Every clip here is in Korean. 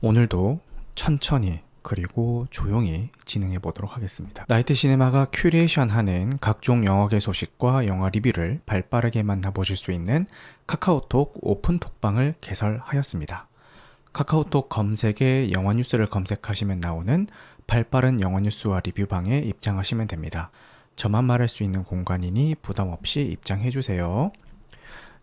오늘도 천천히 그리고 조용히 진행해 보도록 하겠습니다. 나이트 시네마가 큐레이션하는 각종 영화계 소식과 영화 리뷰를 발빠르게 만나보실 수 있는 카카오톡 오픈 톡방을 개설하였습니다. 카카오톡 검색에 영화 뉴스를 검색하시면 나오는 발빠른 영화 뉴스와 리뷰방에 입장하시면 됩니다. 저만 말할 수 있는 공간이니 부담 없이 입장해 주세요.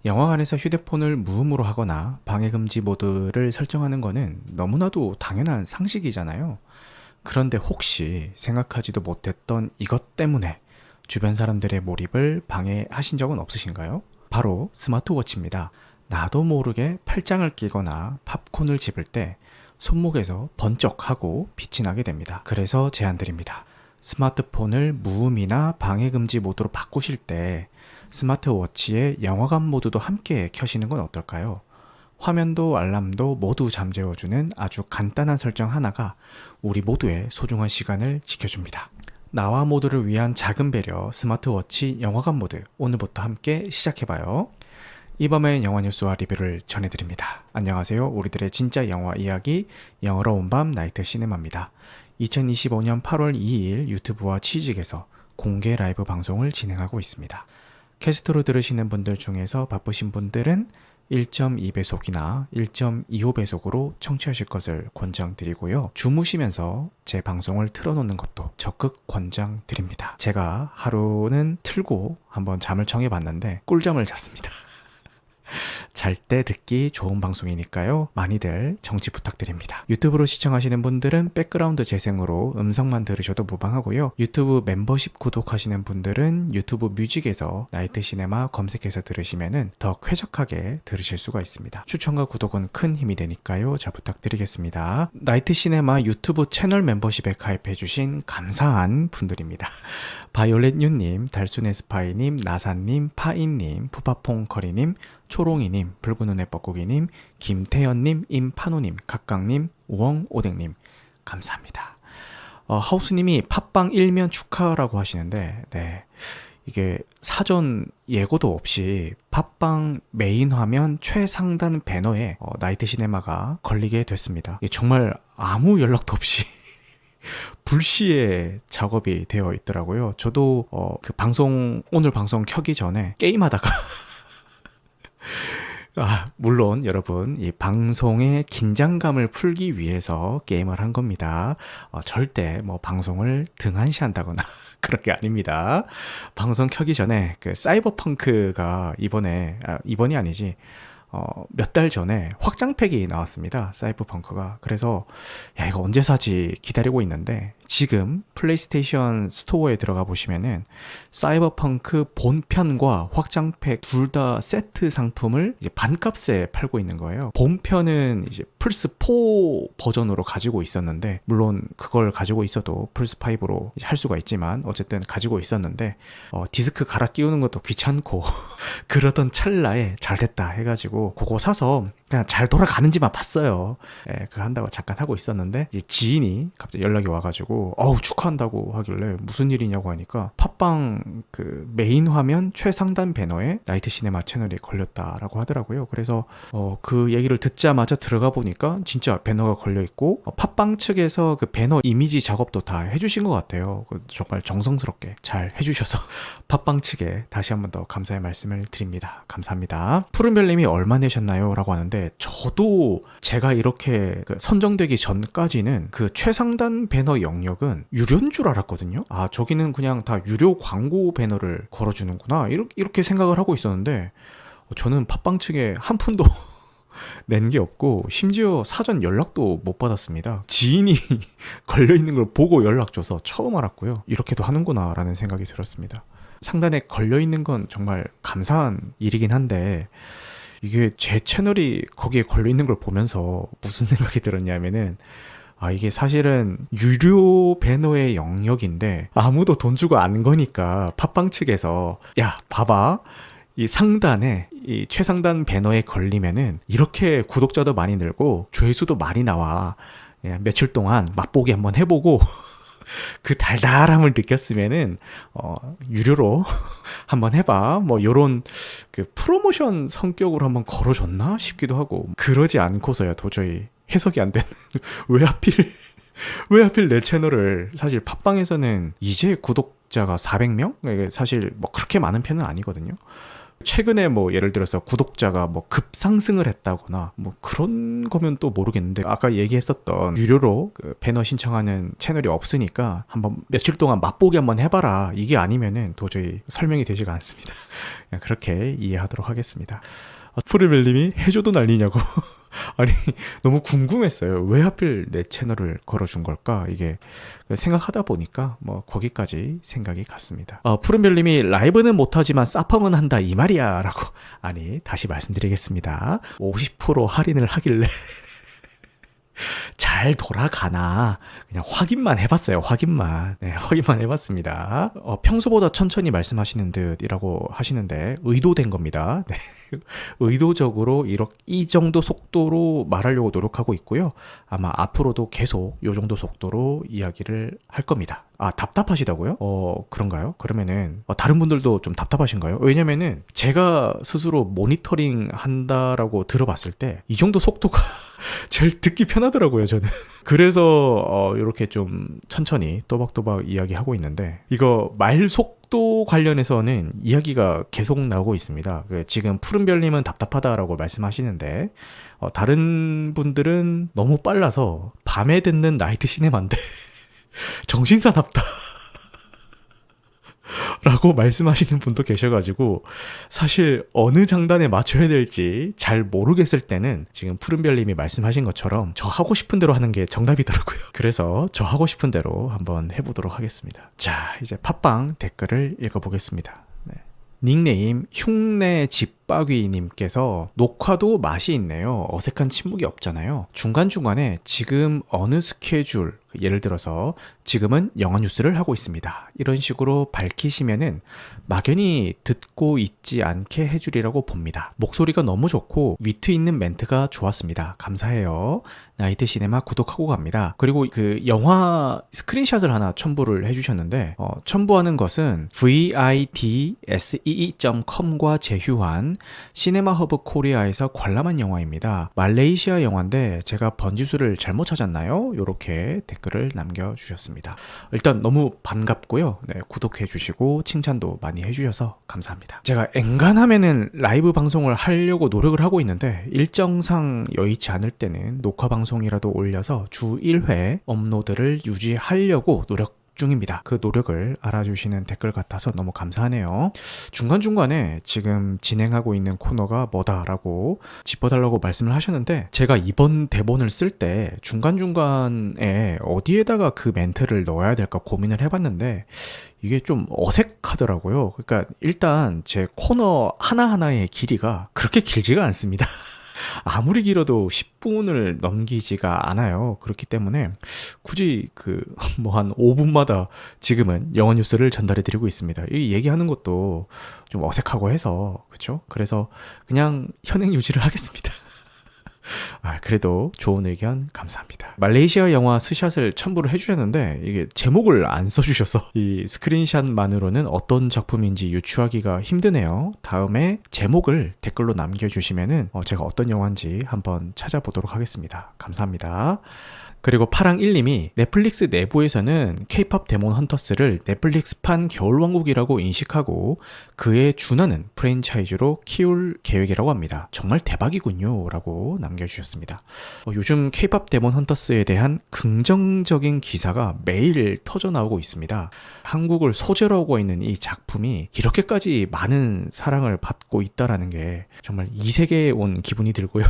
영화관에서 휴대폰을 무음으로 하거나 방해금지 모드를 설정하는 것은 너무나도 당연한 상식이잖아요. 그런데 혹시 생각하지도 못했던 이것 때문에 주변 사람들의 몰입을 방해하신 적은 없으신가요? 바로 스마트워치입니다. 나도 모르게 팔짱을 끼거나 팝콘을 집을 때 손목에서 번쩍하고 빛이 나게 됩니다. 그래서 제안드립니다. 스마트폰을 무음이나 방해금지 모드로 바꾸실 때 스마트워치의 영화관 모드도 함께 켜시는 건 어떨까요? 화면도 알람도 모두 잠재워주는 아주 간단한 설정 하나가 우리 모두의 소중한 시간을 지켜줍니다. 나와 모두를 위한 작은 배려 스마트워치 영화관 모드, 오늘부터 함께 시작해봐요. 이번엔 영화 뉴스와 리뷰를 전해드립니다. 안녕하세요. 우리들의 진짜 영화 이야기, 영어로 온 밤 나이트 시네마입니다. 2025년 8월 2일 유튜브와 취직에서 공개 라이브 방송을 진행하고 있습니다. 캐스트로 들으시는 분들 중에서 바쁘신 분들은 1.2배속이나 1.25배속으로 청취하실 것을 권장드리고요. 주무시면서 제 방송을 틀어놓는 것도 적극 권장드립니다. 제가 하루는 틀고 한번 잠을 청해봤는데 꿀잠을 잤습니다. 잘 때 듣기 좋은 방송이니까요. 많이들 정치 부탁드립니다. 유튜브로 시청하시는 분들은 백그라운드 재생으로 음성만 들으셔도 무방하고요. 유튜브 멤버십 구독하시는 분들은 유튜브 뮤직에서 나이트 시네마 검색해서 들으시면 더 쾌적하게 들으실 수가 있습니다. 추천과 구독은 큰 힘이 되니까요. 잘 부탁드리겠습니다. 나이트 시네마 유튜브 채널 멤버십에 가입해주신 감사한 분들입니다. 바이올렛유님, 달순에스파이님, 나사님, 파인님, 푸파퐁커리님, 초롱이님, 붉은눈의 뻐꾸기님, 김태현님, 임판호님, 각각님, 우엉오뎅님 감사합니다. 하우스님이 팟빵 1면 축하라고 하시는데 네, 이게 사전 예고도 없이 팟빵 메인 화면 최상단 배너에 나이트 시네마가 걸리게 됐습니다. 이게 정말 아무 연락도 없이 불시에 작업이 되어 있더라고요. 저도 오늘 방송 켜기 전에 게임하다가 물론 여러분 이 방송의 긴장감을 풀기 위해서 게임을 한 겁니다. 절대 뭐 방송을 등한시한다거나 그런 게 아닙니다. 방송 켜기 전에 그 사이버펑크가 이번이 아니지 몇 달 전에 확장팩이 나왔습니다. 사이버펑크가. 그래서 이거 언제 사지 기다리고 있는데 지금 플레이스테이션 스토어에 들어가 보시면은 사이버펑크 본편과 확장팩 둘 다 세트 상품을 이제 반값에 팔고 있는 거예요. 본편은 이제 플스4 버전으로 가지고 있었는데 물론 그걸 가지고 있어도 플스5로 할 수가 있지만 어쨌든 가지고 있었는데 디스크 갈아 끼우는 것도 귀찮고 그러던 찰나에 잘됐다 해가지고 그거 사서 그냥 잘 돌아가는지만 봤어요. 그거 한다고 잠깐 하고 있었는데 지인이 갑자기 연락이 와가지고 축하한다고 하길래 무슨 일이냐고 하니까 팟빵 그 메인 화면 최상단 배너에 나이트 시네마 채널이 걸렸다라고 하더라고요. 그래서 그 얘기를 듣자마자 들어가 보니까 진짜 배너가 걸려 있고 팟빵 측에서 그 배너 이미지 작업도 다 해주신 것 같아요. 정말 정성스럽게 잘 해주셔서 팟빵 측에 다시 한번 더 감사의 말씀을 드립니다. 감사합니다. 푸른별님이 얼마 내셨나요? 라고 하는데 저도 제가 이렇게 선정되기 전까지는 그 최상단 배너 영역은 유료인 줄 알았거든요. 저기는 그냥 다 유료 광고 배너를 걸어주는구나 이렇게 생각을 하고 있었는데 저는 팟빵 측에 한 푼도 낸 게 없고 심지어 사전 연락도 못 받았습니다. 지인이 걸려있는 걸 보고 연락 줘서 처음 알았고요. 이렇게도 하는구나 라는 생각이 들었습니다. 상단에 걸려있는 건 정말 감사한 일이긴 한데 이게 제 채널이 거기에 걸려있는 걸 보면서 무슨 생각이 들었냐면은 이게 사실은 유료 배너의 영역인데 아무도 돈 주고 안 거니까 팟빵 측에서 야 봐봐 이 상단에 이 최상단 배너에 걸리면은 이렇게 구독자도 많이 늘고 조회수도 많이 나와. 며칠 동안 맛보기 한번 해보고 그 달달함을 느꼈으면은 유료로 한번 해봐. 뭐 요런 그 프로모션 성격으로 한번 걸어줬나 싶기도 하고 그러지 않고서야 도저히 해석이 안 되는 왜 하필 내 채널을, 사실 팟빵에서는 이제 구독자가 400명? 이게 사실 뭐 그렇게 많은 편은 아니거든요. 최근에 뭐 예를 들어서 구독자가 뭐 급상승을 했다거나 뭐 그런 거면 또 모르겠는데, 아까 얘기했었던 유료로 그 배너 신청하는 채널이 없으니까 한번 며칠 동안 맛보기 한번 해봐라, 이게 아니면은 도저히 설명이 되지가 않습니다. 그냥 그렇게 이해하도록 하겠습니다. 푸르벨님이 해줘도 난리냐고. 아니, 너무 궁금했어요. 왜 하필 내 채널을 걸어준 걸까? 이게 생각하다 보니까 뭐 거기까지 생각이 갔습니다. 푸른별님이 라이브는 못하지만 사펑은 한다 이 말이야 라고. 아니, 다시 말씀드리겠습니다. 50% 할인을 하길래 잘 돌아가나 그냥 확인만 해봤어요. 확인만 해봤습니다. 평소보다 천천히 말씀하시는 듯이라고 하시는데 의도된 겁니다. 네. 의도적으로 이 정도 속도로 말하려고 노력하고 있고요. 아마 앞으로도 계속 이 정도 속도로 이야기를 할 겁니다. 답답하시다고요? 그런가요? 그러면은 다른 분들도 좀 답답하신가요? 왜냐면은 제가 스스로 모니터링 한다라고 들어봤을 때 이 정도 속도가 제일 듣기 편하더라고요, 저는. 그래서 이렇게 좀 천천히 또박또박 이야기하고 있는데, 이거 말 속도 관련해서는 이야기가 계속 나오고 있습니다. 지금 푸른별님은 답답하다라고 말씀하시는데, 다른 분들은 너무 빨라서 밤에 듣는 나이트 시네마인데 정신사납다 라고 말씀하시는 분도 계셔가지고, 사실 어느 장단에 맞춰야 될지 잘 모르겠을 때는 지금 푸른별님이 말씀하신 것처럼 저 하고 싶은 대로 하는 게 정답이더라고요. 그래서 저 하고 싶은 대로 한번 해보도록 하겠습니다. 자, 이제 팟빵 댓글을 읽어보겠습니다. 닉네임 흉내 집바귀님께서 녹화도 맛이 있네요. 어색한 침묵이 없잖아요. 중간중간에 지금 어느 스케줄, 예를 들어서 지금은 영화 뉴스를 하고 있습니다, 이런 식으로 밝히시면은 막연히 듣고 있지 않게 해주리라고 봅니다. 목소리가 너무 좋고 위트 있는 멘트가 좋았습니다. 감사해요. 나이트 시네마 구독하고 갑니다. 그리고 그 영화 스크린샷을 하나 첨부를 해주셨는데, 첨부하는 것은 vidsee.com과 제휴한 시네마허브 코리아에서 관람한 영화입니다. 말레이시아 영화인데 제가 번지수를 잘못 찾았나요? 이렇게 댓글을 남겨주셨습니다. 일단 너무 반갑고요. 네, 구독해주시고 칭찬도 많이 해주셔서 감사합니다. 제가 엔간하면은 라이브 방송을 하려고 노력을 하고 있는데, 일정상 여의치 않을 때는 녹화 방송이라도 올려서 주 1회 업로드를 유지하려고 노력 중입니다. 그 노력을 알아주시는 댓글 같아서 너무 감사하네요. 중간중간에 지금 진행하고 있는 코너가 뭐다라고 짚어달라고 말씀을 하셨는데, 제가 이번 대본을 쓸 때 중간중간에 어디에다가 그 멘트를 넣어야 될까 고민을 해봤는데 이게 좀 어색하더라고요. 그러니까 일단 제 코너 하나하나의 길이가 그렇게 길지가 않습니다. 아무리 길어도 10분을 넘기지가 않아요. 그렇기 때문에 굳이 한 5분마다 지금은 영화 뉴스를 전달해 드리고 있습니다. 이 얘기하는 것도 좀 어색하고 해서, 그렇죠? 그래서 그냥 현행 유지를 하겠습니다. 그래도 좋은 의견 감사합니다. 말레이시아 영화 스샷을 첨부를 해주셨는데 이게 제목을 안 써주셔서 이 스크린샷만으로는 어떤 작품인지 유추하기가 힘드네요. 다음에 제목을 댓글로 남겨주시면은 제가 어떤 영화인지 한번 찾아보도록 하겠습니다. 감사합니다. 그리고 파랑일님이 넷플릭스 내부에서는 K-POP 데몬 헌터스를 넷플릭스판 겨울왕국이라고 인식하고 그에 준하는 프랜차이즈로 키울 계획이라고 합니다. 정말 대박이군요 라고 남겨주셨습니다. 요즘 K-POP 데몬 헌터스에 대한 긍정적인 기사가 매일 터져나오고 있습니다. 한국을 소재로 하고 있는 이 작품이 이렇게까지 많은 사랑을 받고 있다는 게 정말 이 세계에 온 기분이 들고요.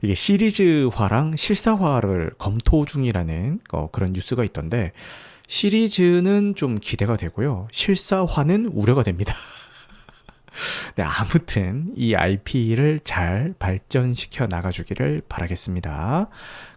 이게 시리즈화랑 실사화를 검토 중이라는 그런 뉴스가 있던데, 시리즈는 좀 기대가 되고요, 실사화는 우려가 됩니다. 네, 아무튼 이 IP를 잘 발전시켜 나가주기를 바라겠습니다.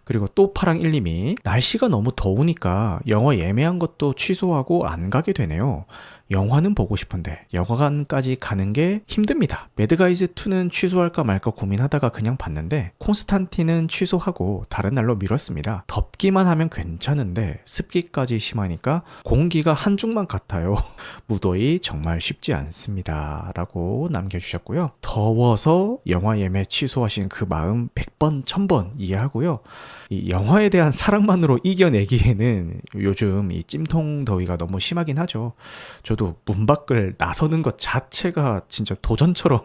그리고 또 파랑일님이 날씨가 너무 더우니까 영화 예매한 것도 취소하고 안 가게 되네요. 영화는 보고 싶은데 영화관까지 가는 게 힘듭니다. 매드가이즈2는 취소할까 말까 고민하다가 그냥 봤는데 콘스탄틴은 취소하고 다른 날로 미뤘습니다. 덥기만 하면 괜찮은데 습기까지 심하니까 공기가 한중만 같아요. 무더위 정말 쉽지 않습니다. 라고 남겨주셨고요. 더워서 영화 예매 취소하신 그 마음 100번, 1000번 이해하고요. 이 영화에 대한 사랑만으로 이겨내기에는 요즘 이 찜통 더위가 너무 심하긴 하죠. 저도 문 밖을 나서는 것 자체가 진짜 도전처럼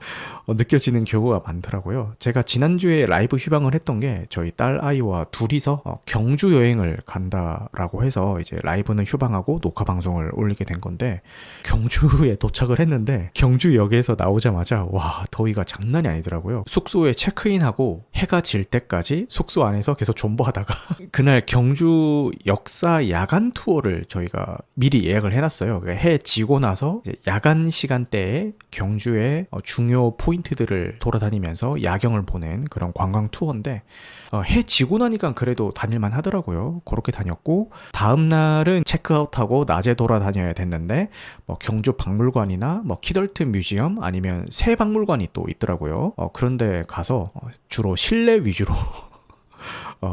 느껴지는 경우가 많더라고요. 제가 지난주에 라이브 휴방을 했던 게 저희 딸 아이와 둘이서 경주 여행을 간다라고 해서 이제 라이브는 휴방하고 녹화 방송을 올리게 된 건데, 경주에 도착을 했는데 경주역에서 나오자마자 와, 더위가 장난이 아니더라고요. 숙소에 체크인하고 해가 질 때까지 숙소 안에서 계속 존버하다가 그날 경주 역사 야간 투어를 저희가 미리 예약을 해놨어요. 해 지고 나서 이제 야간 시간대에 경주의 중요 포인트들을 돌아다니면서 야경을 보는 그런 관광 투어인데, 해 지고 나니까 그래도 다닐만 하더라고요. 그렇게 다녔고, 다음 날은 체크아웃하고 낮에 돌아다녀야 됐는데 뭐 경주 박물관이나 뭐 키덜튼 뮤지엄 아니면 새 박물관이 또 있더라고요. 그런데 가서 주로 실내 위주로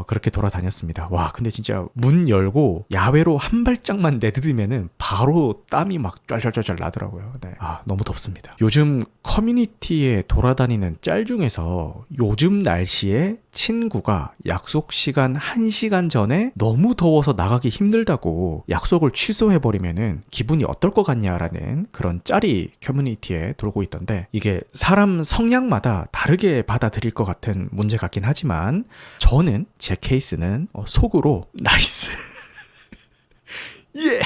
그렇게 돌아다녔습니다. 와, 근데 진짜 문 열고 야외로 한 발짝만 내디디면은 바로 땀이 막 쩔쩔쩔 나더라고요. 네. 너무 덥습니다. 요즘 커뮤니티에 돌아다니는 짤 중에서 요즘 날씨에 친구가 약속 시간 1시간 전에 너무 더워서 나가기 힘들다고 약속을 취소해버리면은 기분이 어떨 것 같냐라는 그런 짤이 커뮤니티에 돌고 있던데, 이게 사람 성향마다 다르게 받아들일 것 같은 문제 같긴 하지만 저는 제 케이스는 속으로 나이스 예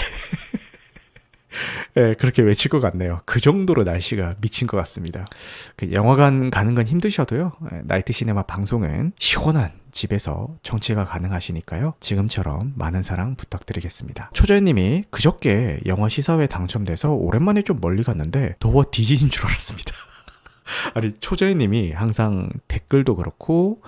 네, 그렇게 외칠 것 같네요. 그 정도로 날씨가 미친 것 같습니다. 영화관 가는 건 힘드셔도요, 나이트 시네마 방송은 시원한 집에서 청취가 가능하시니까요. 지금처럼 많은 사랑 부탁드리겠습니다. 초자연님이 그저께 영화 시사회 당첨돼서 오랜만에 좀 멀리 갔는데 더워 뒤지는 줄 알았습니다. 아니, 초자연님이 항상 댓글도 그렇고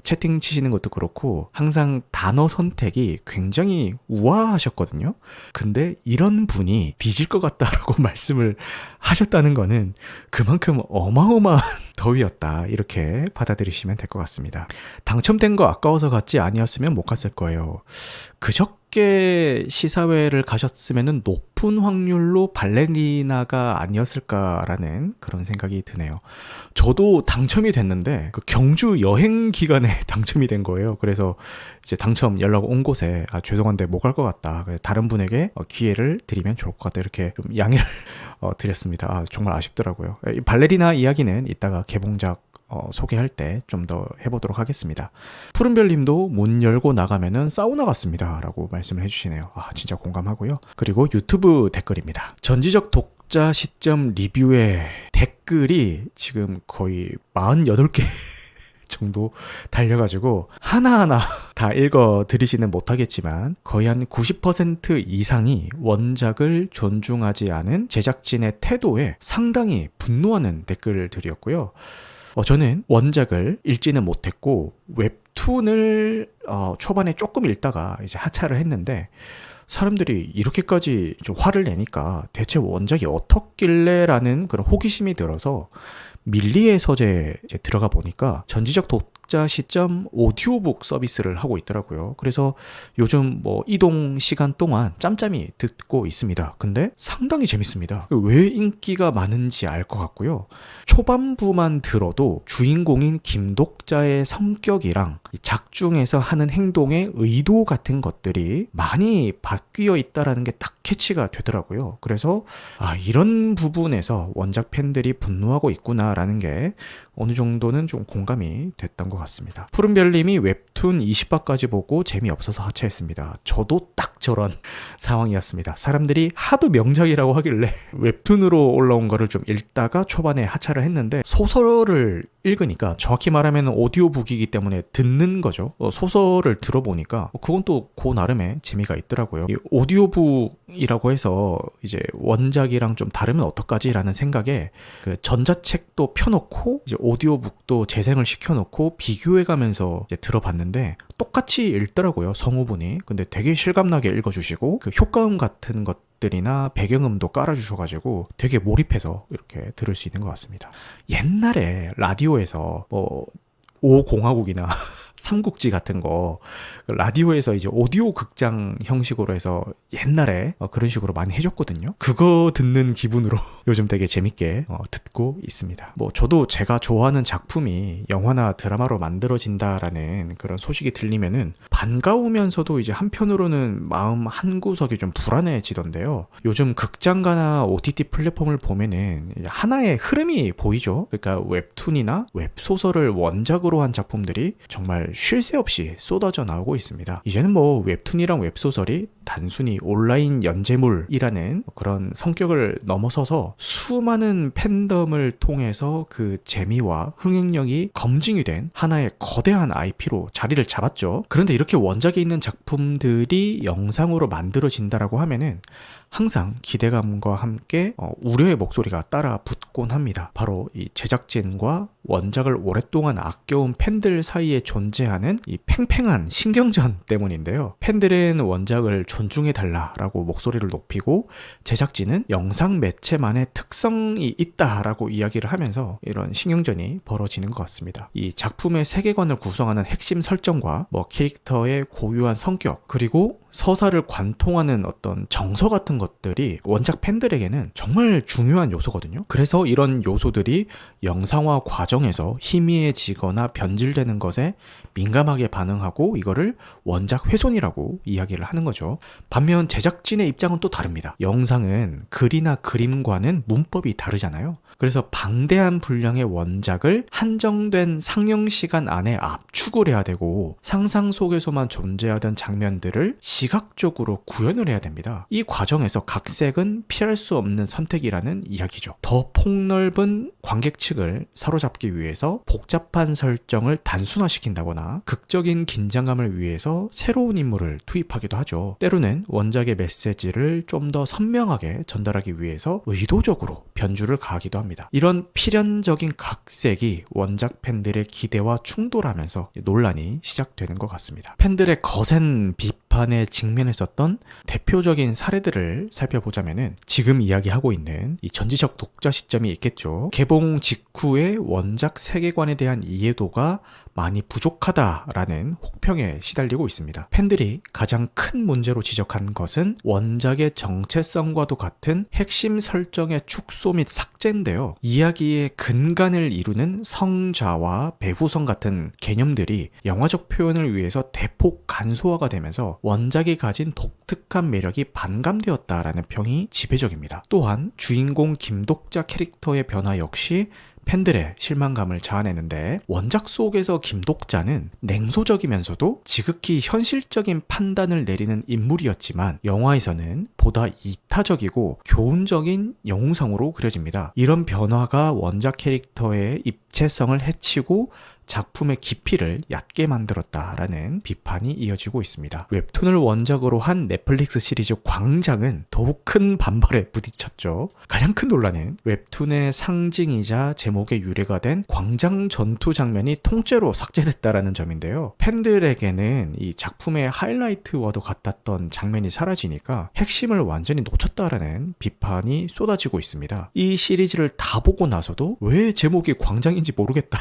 채팅 치시는 것도 그렇고 항상 단어 선택이 굉장히 우아하셨거든요. 근데 이런 분이 뒤질 것 같다라고 말씀을 하셨다는 거는 그만큼 어마어마한 더위였다, 이렇게 받아들이시면 될 것 같습니다. 당첨된 거 아까워서 갔지 아니었으면 못 갔을 거예요. 그저께 시사회를 가셨으면 높은 확률로 발레리나가 아니었을까라는 그런 생각이 드네요. 저도 당첨이 됐는데 그 경주 여행 기간에 당첨이 된 거예요. 그래서 이제 당첨 연락 온 곳에 죄송한데 못 갈 것 같다, 다른 분에게 기회를 드리면 좋을 것 같다, 이렇게 좀 양해를 드렸습니다. 정말 아쉽더라고요. 이 발레리나 이야기는 이따가 개봉작 소개할 때 좀 더 해보도록 하겠습니다. 푸른별님도 문 열고 나가면은 사우나 같습니다 라고 말씀을 해주시네요. 진짜 공감하고요. 그리고 유튜브 댓글입니다. 전지적 독자 시점 리뷰의 댓글이 지금 거의 48개 정도 달려가지고 하나하나 다 읽어드리지는 못하겠지만 거의 한 90% 이상이 원작을 존중하지 않은 제작진의 태도에 상당히 분노하는 댓글들이었고요. 저는 원작을 읽지는 못했고 웹툰을 초반에 조금 읽다가 이제 하차를 했는데, 사람들이 이렇게까지 좀 화를 내니까 대체 원작이 어떻길래 라는 그런 호기심이 들어서 밀리의 서재에 이제 들어가 보니까 전지적 독자 시점 오디오북 서비스를 하고 있더라고요. 그래서 요즘 뭐 이동 시간 동안 짬짬이 듣고 있습니다. 근데 상당히 재밌습니다. 왜 인기가 많은지 알 것 같고요. 초반부만 들어도 주인공인 김독자의 성격이랑 작중에서 하는 행동의 의도 같은 것들이 많이 바뀌어 있다라는 게 딱 캐치가 되더라고요. 그래서 이런 부분에서 원작 팬들이 분노하고 있구나라는 게 어느 정도는 좀 공감이 됐던 것 같습니다. 푸른별님이 웹툰 20화까지 보고 재미없어서 하차했습니다. 저도 딱 저런 상황이었습니다. 사람들이 하도 명작이라고 하길래 웹툰으로 올라온 거를 좀 읽다가 초반에 하차를 했는데, 소설을 읽으니까, 정확히 말하면 오디오북이기 때문에 듣는 거죠. 소설을 들어보니까 그건 또 그 나름의 재미가 있더라고요. 이 오디오북 이라고 해서 이제 원작이랑 좀 다르면 어떡하지라는 생각에 그 전자책도 펴놓고 이제 오디오북도 재생을 시켜놓고 비교해가면서 이제 들어봤는데 똑같이 읽더라고요, 성우분이. 근데 되게 실감나게 읽어주시고 그 효과음 같은 것들이나 배경음도 깔아주셔가지고 되게 몰입해서 이렇게 들을 수 있는 것 같습니다. 옛날에 라디오에서 뭐 5공화국이나 삼국지 같은 거 라디오에서 이제 오디오 극장 형식으로 해서 옛날에 그런 식으로 많이 해줬거든요. 그거 듣는 기분으로 요즘 되게 재밌게 듣고 있습니다. 뭐 저도 제가 좋아하는 작품이 영화나 드라마로 만들어진다라는 그런 소식이 들리면은 반가우면서도 이제 한편으로는 마음 한구석이 좀 불안해지던데요. 요즘 극장가나 OTT 플랫폼을 보면은 하나의 흐름이 보이죠. 그러니까 웹툰이나 웹소설을 원작으로 한 작품들이 정말 쉴 새 없이 쏟아져 나오고 있습니다. 이제는 뭐 웹툰이랑 웹소설이 단순히 온라인 연재물이라는 그런 성격을 넘어서서 수많은 팬덤을 통해서 그 재미와 흥행력이 검증이 된 하나의 거대한 IP로 자리를 잡았죠. 그런데 이렇게 원작이 있는 작품들이 영상으로 만들어진다라고 하면은 항상 기대감과 함께 우려의 목소리가 따라 붙곤 합니다. 바로 이 제작진과 원작을 오랫동안 아껴온 팬들 사이에 존재하는 이 팽팽한 신경전 때문인데요. 팬들은 원작을 존중해달라라고 목소리를 높이고 제작진은 영상 매체만의 특성이 있다라고 이야기를 하면서 이런 신경전이 벌어지는 것 같습니다. 이 작품의 세계관을 구성하는 핵심 설정과 뭐 캐릭터의 고유한 성격 그리고 서사를 관통하는 어떤 정서 같은 것들이 원작 팬들에게는 정말 중요한 요소거든요. 그래서 이런 요소들이 영상화 과정에서 희미해지거나 변질되는 것에 민감하게 반응하고 이거를 원작 훼손이라고 이야기를 하는 거죠. 반면 제작진의 입장은 또 다릅니다. 영상은 글이나 그림과는 문법이 다르잖아요. 그래서 방대한 분량의 원작을 한정된 상영 시간 안에 압축을 해야 되고 상상 속에서만 존재하던 장면들을 시각적으로 구현을 해야 됩니다. 이 과정에서 각색은 피할 수 없는 선택이라는 이야기죠. 더 폭넓은 관객 측을 사로잡기 위해서 복잡한 설정을 단순화시킨다거나 극적인 긴장감을 위해서 새로운 인물을 투입하기도 하죠. 때로는 원작의 메시지를 좀 더 선명하게 전달하기 위해서 의도적으로 변주를 가하기도 합니다. 이런 필연적인 각색이 원작 팬들의 기대와 충돌하면서 논란이 시작되는 것 같습니다. 팬들의 거센 비판에 직면했었던 대표적인 사례들을 살펴보자면은 지금 이야기하고 있는 이 전지적 독자 시점이 있겠죠. 개봉 직후에 원작 세계관에 대한 이해도가 많이 부족하다라는 혹평에 시달리고 있습니다. 팬들이 가장 큰 문제로 지적한 것은 원작의 정체성과도 같은 핵심 설정의 축소 및 삭제인데요. 이야기의 근간을 이루는 성자와 배후성 같은 개념들이 영화적 표현을 위해서 대폭 간소화가 되면서 원작이 가진 독특한 매력이 반감되었다라는 평이 지배적입니다. 또한 주인공 김독자 캐릭터의 변화 역시 팬들의 실망감을 자아내는데 원작 속에서 김독자는 냉소적이면서도 지극히 현실적인 판단을 내리는 인물이었지만 영화에서는 보다 이타적이고 교훈적인 영웅상으로 그려집니다. 이런 변화가 원작 캐릭터의 입체성을 해치고 작품의 깊이를 얕게 만들었다라는 비판이 이어지고 있습니다. 웹툰을 원작으로 한 넷플릭스 시리즈 광장은 더욱 큰 반발에 부딪혔죠. 가장 큰 논란은 웹툰의 상징이자 제목의 유래가 된 광장 전투 장면이 통째로 삭제됐다라는 점인데요. 팬들에게는 이 작품의 하이라이트와도 같았던 장면이 사라지니까 핵심을 완전히 놓쳤다라는 비판이 쏟아지고 있습니다. 이 시리즈를 다 보고 나서도 왜 제목이 광장인지 모르겠다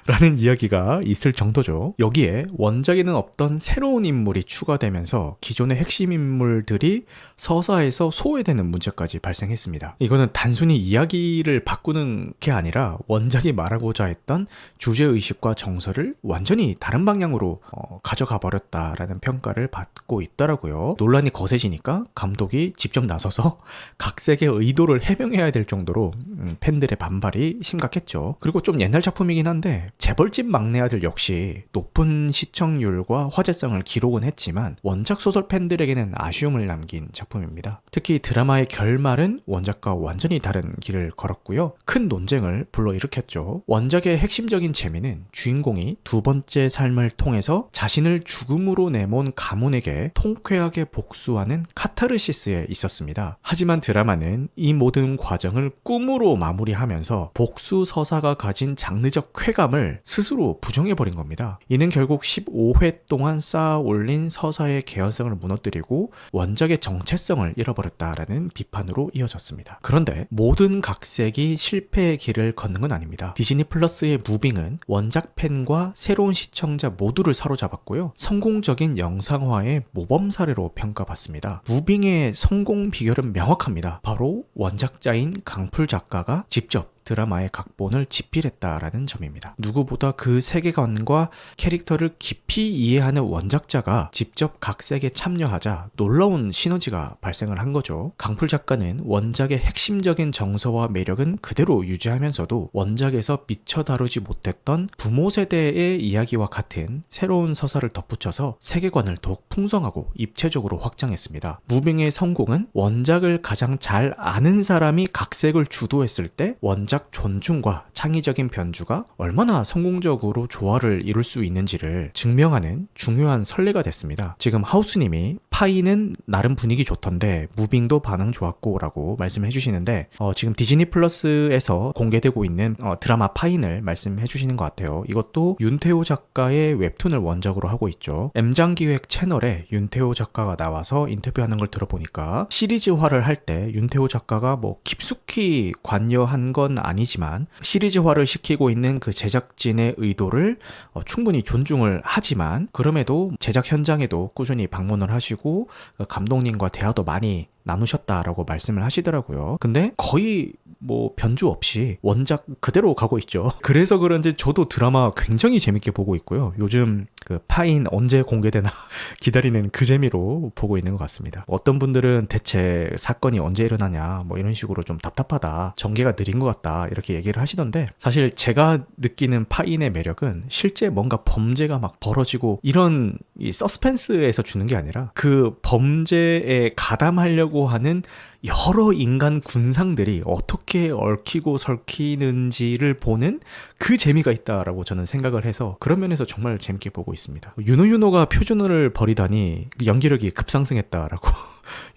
라는 이야기가 있을 정도죠. 여기에 원작에는 없던 새로운 인물이 추가되면서 기존의 핵심 인물들이 서사에서 소외되는 문제까지 발생했습니다. 이거는 단순히 이야기를 바꾸는 게 아니라 원작이 말하고자 했던 주제의식과 정서를 완전히 다른 방향으로 가져가 버렸다라는 평가를 받고 있더라고요. 논란이 거세지니까 감독이 직접 나서서 각색의 의도를 해명해야 될 정도로 팬들의 반발이 심각했죠. 그리고 좀 옛날 작품이긴 한데 그런데 재벌집 막내 아들 역시 높은 시청률과 화제성을 기록은 했지만 원작 소설 팬들에게는 아쉬움을 남긴 작품입니다. 특히 드라마의 결말은 원작과 완전히 다른 길을 걸었고요. 큰 논쟁을 불러일으켰죠. 원작의 핵심적인 재미는 주인공이 두 번째 삶을 통해서 자신을 죽음으로 내몬 가문에게 통쾌하게 복수하는 카타르시스에 있었습니다. 하지만 드라마는 이 모든 과정을 꿈으로 마무리하면서 복수 서사가 가진 장르적 쾌감을 스스로 부정해버린 겁니다. 이는 결국 15회 동안 쌓아 올린 서사의 개연성을 무너뜨리고 원작의 정체성을 잃어버렸다라는 비판으로 이어졌습니다. 그런데 모든 각색이 실패의 길을 걷는 건 아닙니다. 디즈니 플러스의 무빙은 원작 팬과 새로운 시청자 모두를 사로잡았고요. 성공적인 영상화의 모범 사례로 평가받습니다. 무빙의 성공 비결은 명확합니다. 바로 원작자인 강풀 작가가 직접 드라마의 각본을 집필했다라는 점입니다. 누구보다 그 세계관과 캐릭터를 깊이 이해하는 원작자가 직접 각색에 참여하자 놀라운 시너지가 발생을 한 거죠. 강풀 작가는 원작의 핵심적인 정서와 매력은 그대로 유지하면서도 원작에서 미처 다루지 못했던 부모 세대의 이야기와 같은 새로운 서사를 덧붙여서 세계관을 더욱 풍성하고 입체적으로 확장했습니다. 무빙의 성공은 원작을 가장 잘 아는 사람이 각색을 주도했을 때 원작 존중과 창의적인 변주가 얼마나 성공적으로 조화를 이룰 수 있는지를 증명하는 중요한 선례가 됐습니다. 지금 하우스님이 파이는 나름 분위기 좋던데 무빙도 반응 좋았고 라고 말씀해 주시는데 지금 디즈니 플러스에서 공개되고 있는 드라마 파인을 말씀해 주시는 것 같아요. 이것도 윤태호 작가의 웹툰을 원작으로 하고 있죠. M장기획 채널에 윤태호 작가가 나와서 인터뷰하는 걸 들어보니까 시리즈화를 할 때 윤태호 작가가 뭐 깊숙이 관여한 건 아니지만 시리즈화를 시키고 있는 그 제작진의 의도를 충분히 존중을 하지만 그럼에도 제작 현장에도 꾸준히 방문을 하시고 감독님과 대화도 많이 나누셨다라고 말씀을 하시더라고요. 근데 거의 뭐 변주 없이 원작 그대로 가고 있죠. 그래서 그런지 저도 드라마 굉장히 재밌게 보고 있고요. 요즘 그 파인 언제 공개되나 기다리는 그 재미로 보고 있는 것 같습니다. 어떤 분들은 대체 사건이 언제 일어나냐 뭐 이런 식으로 좀 답답하다, 전개가 느린 것 같다 이렇게 얘기를 하시던데 사실 제가 느끼는 파인의 매력은 실제 뭔가 범죄가 막 벌어지고 이런 이 서스펜스에서 주는 게 아니라 그 범죄에 가담하려고 하는 여러 인간 군상들이 어떻게 얽히고 설키는지를 보는 그 재미가 있다라고 저는 생각을 해서 그런 면에서 정말 재밌게 보고 있습니다. 윤호가 표준어를 벌이다니 연기력이 급상승했다라고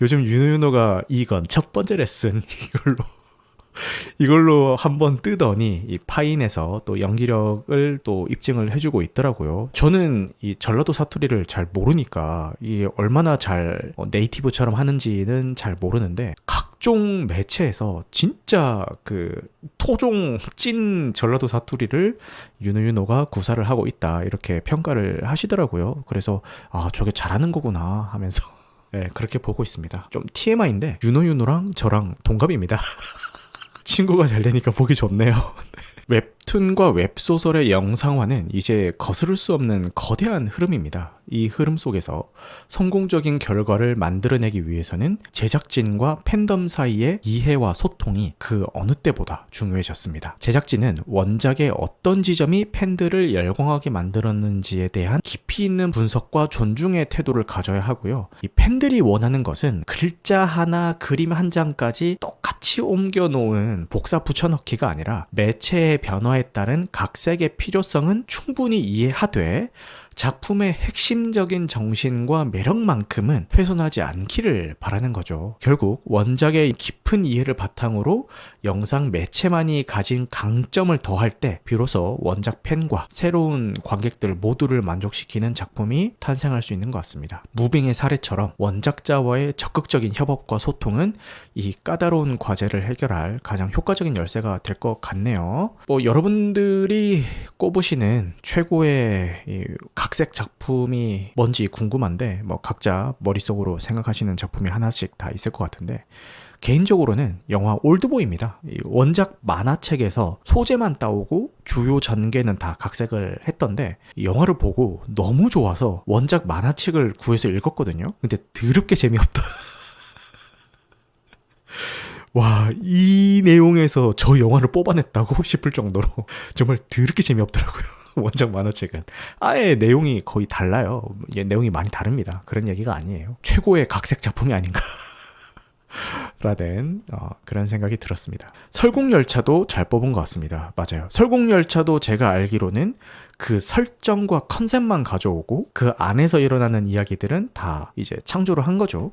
요즘 윤호가 이건 첫 번째 레슨 이걸로 한번 뜨더니 이 파인에서 또 연기력을 또 입증을 해주고 있더라고요. 저는 이 전라도 사투리를 잘 모르니까 이게 얼마나 잘 네이티브처럼 하는지는 잘 모르는데 각종 매체에서 진짜 그 토종 찐 전라도 사투리를 윤호가 구사를 하고 있다 이렇게 평가를 하시더라고요. 그래서 아 저게 잘하는 거구나 하면서 네, 그렇게 보고 있습니다. 좀 TMI인데 윤호랑 저랑 동갑입니다. 친구가 잘 되니까 보기 좋네요. 웹툰과 웹소설의 영상화는 이제 거스를 수 없는 거대한 흐름입니다. 이 흐름 속에서 성공적인 결과를 만들어내기 위해서는 제작진과 팬덤 사이의 이해와 소통이 그 어느 때보다 중요해졌습니다. 제작진은 원작의 어떤 지점이 팬들을 열광하게 만들었는지에 대한 깊이 있는 분석과 존중의 태도를 가져야 하고요. 이 팬들이 원하는 것은 글자 하나, 그림 한 장까지 똑같이 옮겨놓은 복사 붙여넣기가 아니라 매체의 변화에 따른 각색의 필요성은 충분히 이해하되 작품의 핵심적인 정신과 매력만큼은 훼손하지 않기를 바라는 거죠. 결국 원작의 깊은 이해를 바탕으로 영상 매체만이 가진 강점을 더할 때 비로소 원작 팬과 새로운 관객들 모두를 만족시키는 작품이 탄생할 수 있는 것 같습니다. 무빙의 사례처럼 원작자와의 적극적인 협업과 소통은 이 까다로운 과제를 해결할 가장 효과적인 열쇠가 될 것 같네요. 여러분들이 꼽으시는 최고의 각색 작품이 뭔지 궁금한데 각자 머릿속으로 생각하시는 작품이 하나씩 다 있을 것 같은데 개인적으로는 영화 올드보이입니다. 원작 만화책에서 소재만 따오고 주요 전개는 다 각색을 했던데 영화를 보고 너무 좋아서 원작 만화책을 구해서 읽었거든요. 근데 더럽게 재미없다. 와, 이 내용에서 저 영화를 뽑아냈다고 싶을 정도로 정말 더럽게 재미없더라고요. 원작 만화책은 아예 내용이 거의 달라요. 내용이 많이 다릅니다. 그런 얘기가 아니에요. 최고의 각색 작품이 아닌가 라는 그런 생각이 들었습니다. 설국열차도 잘 뽑은 것 같습니다. 맞아요. 설국열차도 제가 알기로는 그 설정과 컨셉만 가져오고 그 안에서 일어나는 이야기들은 다 이제 창조를 한 거죠.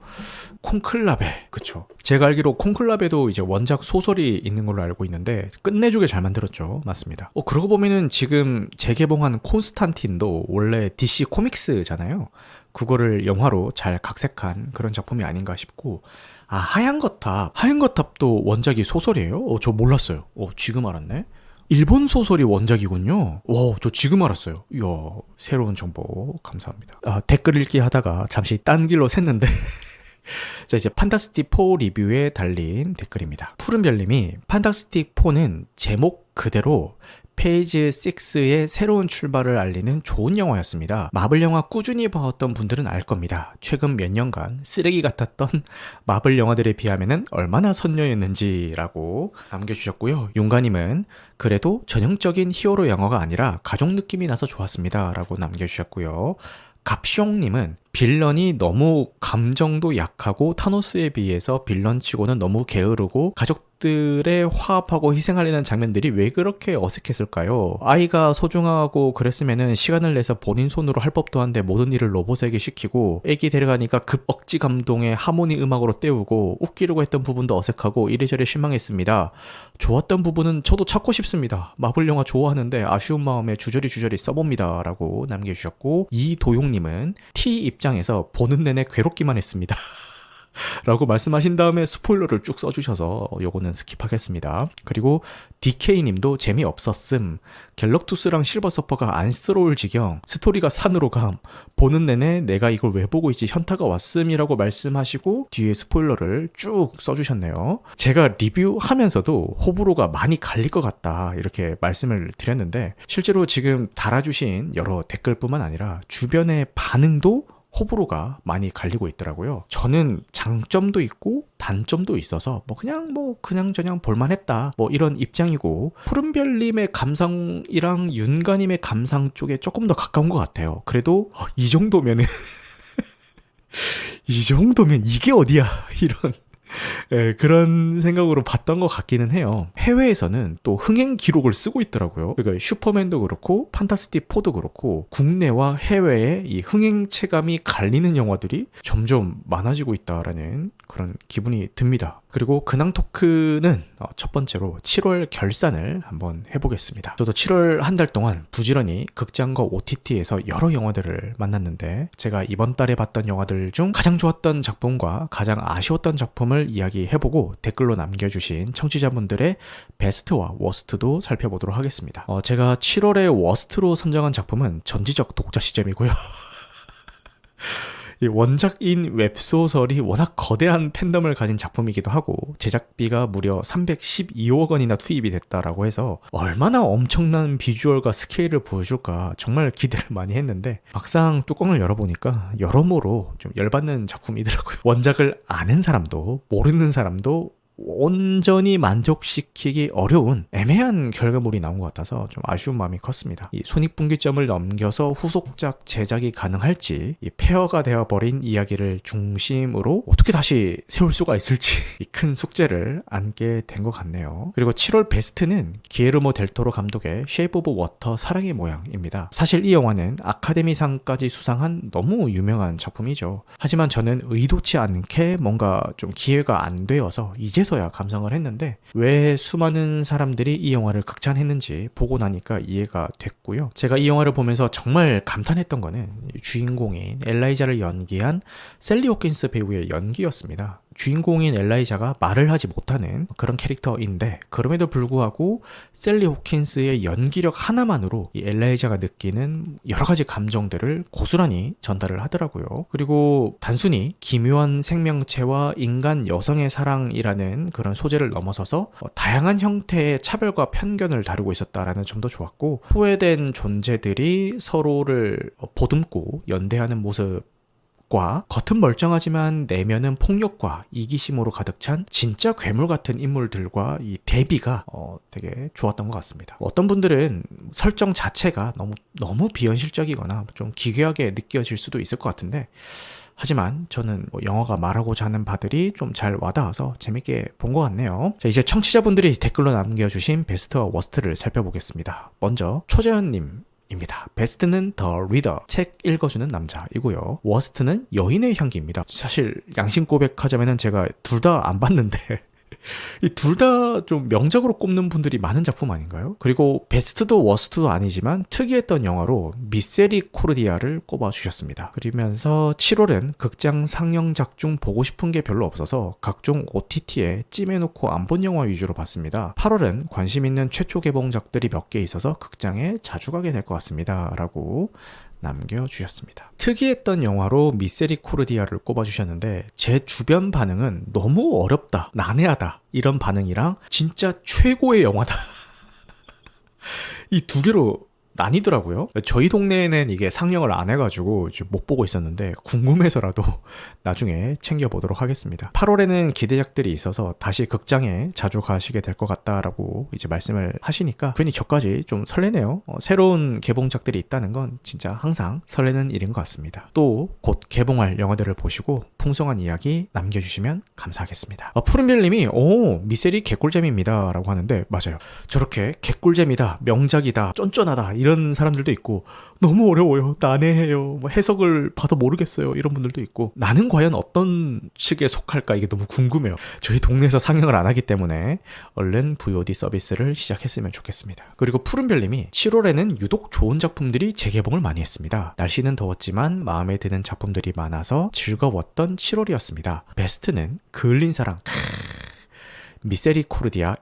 콘클라베, 그쵸. 제가 알기로 콘클라베도 이제 원작 소설이 있는 걸로 알고 있는데 끝내주게 잘 만들었죠. 맞습니다. 그러고 보면은 지금 재개봉한 콘스탄틴도 원래 DC 코믹스잖아요. 그거를 영화로 잘 각색한 그런 작품이 아닌가 싶고, 하얀 거탑도 원작이 소설이에요? 저 몰랐어요. 지금 알았네. 일본 소설이 원작이군요. 저 지금 알았어요. 이야, 새로운 정보 감사합니다. 댓글 읽기 하다가 잠시 딴 길로 샜는데 자, 이제 판타스틱4 리뷰에 달린 댓글입니다. 푸른별님이 판타스틱4는 제목 그대로 페이지 6의 새로운 출발을 알리는 좋은 영화였습니다. 마블 영화 꾸준히 봐왔던 분들은 알 겁니다. 최근 몇 년간 쓰레기 같았던 마블 영화들에 비하면 얼마나 선녀였는지라고 남겨주셨고요. 용가님은 그래도 전형적인 히어로 영화가 아니라 가족 느낌이 나서 좋았습니다 라고 남겨주셨고요. 갑숑님은 빌런이 너무 감정도 약하고 타노스에 비해서 빌런치고는 너무 게으르고 가족들의 화합하고 희생하려는 장면들이 왜 그렇게 어색했을까요? 아이가 소중하고 그랬으면은 시간을 내서 본인 손으로 할 법도 한데 모든 일을 로봇에게 시키고 애기 데려가니까 급 억지 감동에 하모니 음악으로 때우고 웃기려고 했던 부분도 어색하고 이래저래 실망했습니다. 좋았던 부분은 저도 찾고 싶습니다. 마블 영화 좋아하는데 아쉬운 마음에 주저리 써봅니다 라고 남겨주셨고, 이도용님은 T 입장에서 보는 내내 괴롭기만 했습니다 라고 말씀하신 다음에 스포일러를 쭉 써주셔서 요거는 스킵하겠습니다. 그리고 DK님도 재미없었음, 갤럭투스랑 실버서퍼가 안쓰러울 지경, 스토리가 산으로 감, 보는 내내 내가 이걸 왜 보고 있지 현타가 왔음이라고 말씀하시고 뒤에 스포일러를 쭉 써주셨네요. 제가 리뷰하면서도 호불호가 많이 갈릴 것 같다 이렇게 말씀을 드렸는데, 실제로 지금 달아주신 여러 댓글뿐만 아니라 주변의 반응도 호불호가 많이 갈리고 있더라고요. 저는 장점도 있고 단점도 있어서 그냥저냥 볼만했다 이런 입장이고, 푸른별님의 감상이랑 윤가님의 감상 쪽에 조금 더 가까운 것 같아요. 그래도 이 정도면은 이 정도면 이게 어디야 이런 그런 생각으로 봤던 것 같기는 해요. 해외에서는 또 흥행 기록을 쓰고 있더라고요. 그러니까 슈퍼맨도 그렇고 판타스틱4도 그렇고 국내와 해외의 이 흥행 체감이 갈리는 영화들이 점점 많아지고 있다라는 그런 기분이 듭니다. 그리고 근황 토크는 첫 번째로 7월 결산을 한번 해보겠습니다. 저도 7월 한 달 동안 부지런히 극장과 OTT에서 여러 영화들을 만났는데, 제가 이번 달에 봤던 영화들 중 가장 좋았던 작품과 가장 아쉬웠던 작품을 이야기해보고 댓글로 남겨주신 청취자분들의 베스트와 워스트도 살펴보도록 하겠습니다. 제가 7월에 워스트로 선정한 작품은 전지적 독자 시점이고요. 이 원작인 웹소설이 워낙 거대한 팬덤을 가진 작품이기도 하고 제작비가 무려 312억 원이나 투입이 됐다라고 해서 얼마나 엄청난 비주얼과 스케일을 보여줄까 정말 기대를 많이 했는데, 막상 뚜껑을 열어보니까 여러모로 좀 열받는 작품이더라고요. 원작을 아는 사람도 모르는 사람도 온전히 만족시키기 어려운 애매한 결과물이 나온 것 같아서 좀 아쉬운 마음이 컸습니다. 이 손익분기점을 넘겨서 후속작 제작이 가능할지, 이 폐허가 되어버린 이야기를 중심으로 어떻게 다시 세울 수가 있을지 이 큰 숙제를 안게 된 것 같네요. 그리고 7월 베스트는 기에르모 델토로 감독의 쉐이프 오브 워터 사랑의 모양입니다. 사실 이 영화는 아카데미상까지 수상한 너무 유명한 작품이죠. 하지만 저는 의도치 않게 뭔가 좀 기회가 안 되어서 이제서야 감상을 했는데, 왜 수많은 사람들이 이 영화를 극찬했는지 보고 나니까 이해가 됐고요. 제가 이 영화를 보면서 정말 감탄했던 거는 주인공인 엘라이자를 연기한 셀리 호킨스 배우의 연기였습니다. 주인공인 엘라이자가 말을 하지 못하는 그런 캐릭터인데, 그럼에도 불구하고 셀리 호킨스의 연기력 하나만으로 이 엘라이자가 느끼는 여러 가지 감정들을 고스란히 전달을 하더라고요. 그리고 단순히 기묘한 생명체와 인간 여성의 사랑이라는 그런 소재를 넘어서서 다양한 형태의 차별과 편견을 다루고 있었다라는 점도 좋았고, 소외된 존재들이 서로를 보듬고 연대하는 모습, 것과 겉은 멀쩡하지만 내면은 폭력과 이기심으로 가득 찬 진짜 괴물 같은 인물들과 이 대비가 되게 좋았던 것 같습니다. 어떤 분들은 설정 자체가 너무 비현실적이거나 좀 기괴하게 느껴질 수도 있을 것 같은데, 하지만 저는 영화가 말하고자 하는 바들이 좀 잘 와닿아서 재밌게 본 것 같네요. 자, 이제 청취자분들이 댓글로 남겨주신 베스트와 워스트를 살펴보겠습니다. 먼저 초재현님 입니다. 베스트는 더 리더, 책 읽어주는 남자이고요. 워스트는 여인의 향기입니다. 사실 양심 고백하자면 제가 둘 다 안 봤는데 이 둘 다 좀 명작으로 꼽는 분들이 많은 작품 아닌가요? 그리고 베스트도 워스트도 아니지만 특이했던 영화로 미세리코르디아를 꼽아주셨습니다. 그러면서 7월은 극장 상영작 중 보고 싶은 게 별로 없어서 각종 OTT에 찜해놓고 안 본 영화 위주로 봤습니다. 8월은 관심 있는 최초 개봉작들이 몇 개 있어서 극장에 자주 가게 될 것 같습니다. 라고 남겨주셨습니다. 특이했던 영화로 미세리코르디아를 꼽아주셨는데 제 주변 반응은 너무 어렵다, 난해하다 이런 반응이랑 진짜 최고의 영화다 이 두 개로 나뉘더라고요. 저희 동네에는 이게 상영을 안 해가지고 못 보고 있었는데 궁금해서라도 나중에 챙겨보도록 하겠습니다. 8월에는 기대작들이 있어서 다시 극장에 자주 가시게 될 것 같다라고 이제 말씀을 하시니까 괜히 저까지 좀 설레네요. 새로운 개봉작들이 있다는 건 진짜 항상 설레는 일인 것 같습니다. 또 곧 개봉할 영화들을 보시고 풍성한 이야기 남겨주시면 감사하겠습니다. 푸른별님이 미세리 개꿀잼입니다 라고 하는데, 맞아요. 저렇게 개꿀잼이다, 명작이다, 쫀쫀하다 이런 사람들도 있고, 너무 어려워요, 난해해요, 뭐 해석을 봐도 모르겠어요 이런 분들도 있고, 나는 과연 어떤 측에 속할까 이게 너무 궁금해요. 저희 동네에서 상영을 안 하기 때문에 얼른 VOD 서비스를 시작했으면 좋겠습니다. 그리고 푸른별님이 7월에는 유독 좋은 작품들이 재개봉을 많이 했습니다. 날씨는 더웠지만 마음에 드는 작품들이 많아서 즐거웠던 7월이었습니다. 베스트는 그을린 사랑, 미세리코르디아,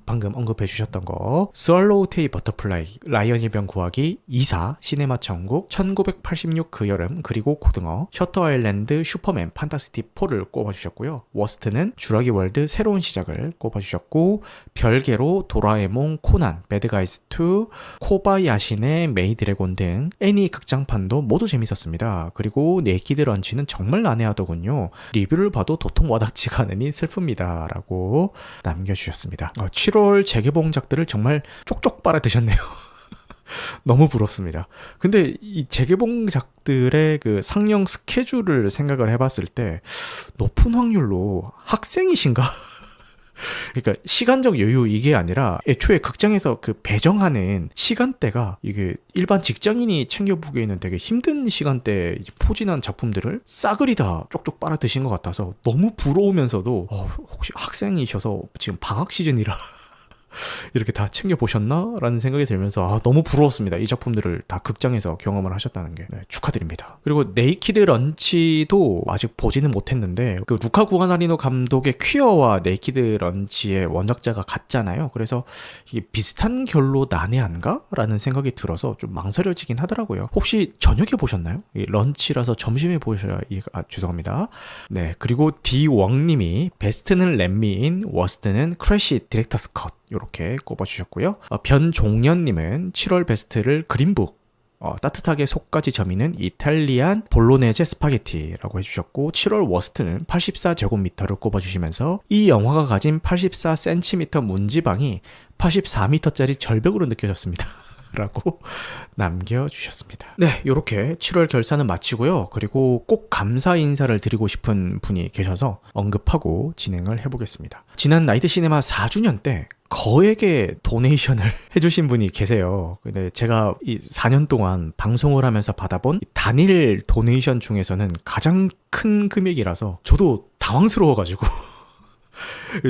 방금 언급해 주셨던 거, 스왈로우 테이 버터플라이, 라이언 일병 구하기, 2사, 시네마 천국, 1986 그 여름, 그리고 고등어, 셔터 아일랜드, 슈퍼맨, 판타스틱 4를 꼽아주셨고요. 워스트는 주라기 월드 새로운 시작을 꼽아주셨고, 별개로 도라에몽, 코난, 배드가이즈 2, 코바야시네, 메이드래곤 등 애니 극장판도 모두 재밌었습니다. 그리고 네이키드 런치는 정말 난해하더군요. 리뷰를 봐도 도통 와닿지가 않으니 슬픕니다. 라고 남겨주셨습니다. 7월 재개봉작들을 정말 쪽쪽 빨아 드셨네요. 너무 부럽습니다. 근데 이 재개봉작들의 그 상영 스케줄을 생각을 해봤을 때 높은 확률로 학생이신가? 그러니까 시간적 여유 이게 아니라 애초에 극장에서 그 배정하는 시간대가 이게 일반 직장인이 챙겨보기에는 되게 힘든 시간대에 포진한 작품들을 싸그리 다 쪽쪽 빨아 드신 것 같아서 너무 부러우면서도 혹시 학생이셔서 지금 방학 시즌이라 이렇게 다 챙겨보셨나? 라는 생각이 들면서 너무 부러웠습니다. 이 작품들을 다 극장에서 경험을 하셨다는 게. 네, 축하드립니다. 그리고 네이키드 런치도 아직 보지는 못했는데 그 루카 구아나리노 감독의 퀴어와 네이키드 런치의 원작자가 같잖아요. 그래서 이게 비슷한 결로 난해한가? 라는 생각이 들어서 좀 망설여지긴 하더라고요. 혹시 저녁에 보셨나요? 런치라서 점심에 보셔야 죄송합니다. 네, 그리고 디웡님이 베스트는 렛미인, 워스트는 크래시 디렉터스 컷 이렇게 꼽아주셨고요. 변종년님은 7월 베스트를 그린북, 따뜻하게 속까지 저미는 이탈리안 볼로네제 스파게티라고 해주셨고, 7월 워스트는 84제곱미터를 꼽아주시면서 이 영화가 가진 84cm 문지방이 84m짜리 절벽으로 느껴졌습니다. 라고 남겨주셨습니다. 네, 이렇게 7월 결산은 마치고요. 그리고 꼭 감사 인사를 드리고 싶은 분이 계셔서 언급하고 진행을 해보겠습니다. 지난 나이트 시네마 4주년 때 거액의 도네이션을 해주신 분이 계세요. 근데 제가 이 4년 동안 방송을 하면서 받아본 단일 도네이션 중에서는 가장 큰 금액이라서 저도 당황스러워가지고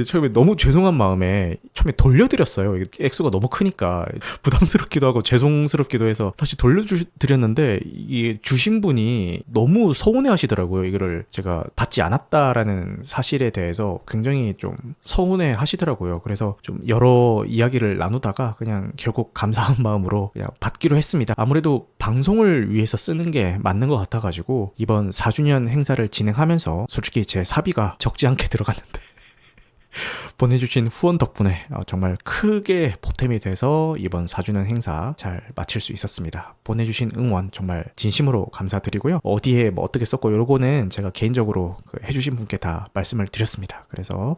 처음에 너무 죄송한 마음에 처음에 돌려드렸어요. 액수가 너무 크니까 부담스럽기도 하고 죄송스럽기도 해서 다시 돌려드렸는데 이게 주신 분이 너무 서운해 하시더라고요. 이거를 제가 받지 않았다라는 사실에 대해서 굉장히 좀 서운해 하시더라고요. 그래서 좀 여러 이야기를 나누다가 그냥 결국 감사한 마음으로 그냥 받기로 했습니다. 아무래도 방송을 위해서 쓰는 게 맞는 것 같아가지고 이번 4주년 행사를 진행하면서 솔직히 제 사비가 적지 않게 들어갔는데 보내주신 후원 덕분에 정말 크게 보탬이 돼서 이번 4주년 행사 잘 마칠 수 있었습니다. 보내주신 응원 정말 진심으로 감사드리고요. 어디에 뭐 어떻게 썼고 요거는 제가 개인적으로 해주신 분께 다 말씀을 드렸습니다. 그래서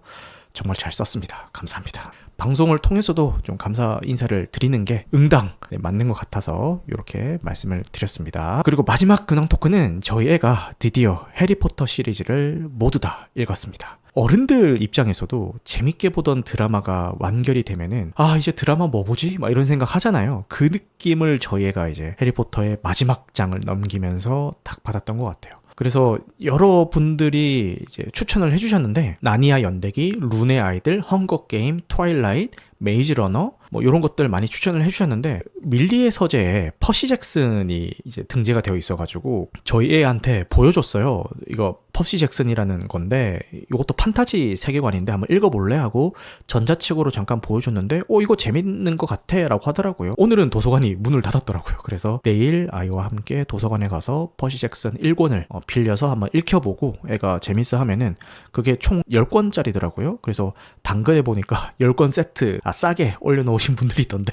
정말 잘 썼습니다. 감사합니다. 방송을 통해서도 좀 감사 인사를 드리는 게 응당 맞는 것 같아서 이렇게 말씀을 드렸습니다. 그리고 마지막 근황 토크는 저희 애가 드디어 해리포터 시리즈를 모두 다 읽었습니다. 어른들 입장에서도 재밌게 보던 드라마가 완결이 되면은 이제 드라마 뭐 보지? 막 이런 생각 하잖아요. 그 느낌을 저희 애가 이제 해리포터의 마지막 장을 넘기면서 딱 받았던 것 같아요. 그래서 여러분들이 이제 추천을 해주셨는데 나니아 연대기, 룬의 아이들, 헝거게임, 트와일라이트, 메이즈러너 뭐 이런 것들 많이 추천을 해주셨는데 밀리의 서재에 퍼시 잭슨이 이제 등재가 되어 있어가지고 저희 애한테 보여줬어요. 이거 퍼시 잭슨이라는 건데 이것도 판타지 세계관인데 한번 읽어볼래? 하고 전자책으로 잠깐 보여줬는데 이거 재밌는 것 같아 라고 하더라고요. 오늘은 도서관이 문을 닫았더라고요. 그래서 내일 아이와 함께 도서관에 가서 퍼시 잭슨 1권을 빌려서 한번 읽혀보고 애가 재밌어 하면은 그게 총 10권짜리더라고요. 그래서 당근에 보니까 10권 세트 싸게 올려놓으신 분들이 있던데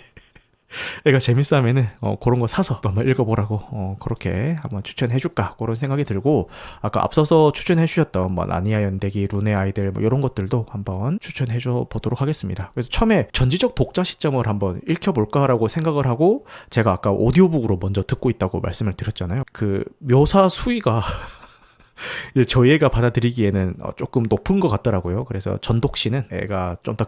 애가 재밌어 하면은 그런 거 사서 한번 읽어보라고 그렇게 한번 추천해줄까 그런 생각이 들고, 아까 앞서서 추천해주셨던 뭐 나니아 연대기, 룬의 아이들 뭐 이런 것들도 한번 추천해줘 보도록 하겠습니다. 그래서 처음에 전지적 독자 시점을 한번 읽혀볼까라고 생각을 하고 제가 아까 오디오북으로 먼저 듣고 있다고 말씀을 드렸잖아요. 그 묘사 수위가 저희 애가 받아들이기에는 조금 높은 것 같더라고요. 그래서 전독씨는 애가 좀 더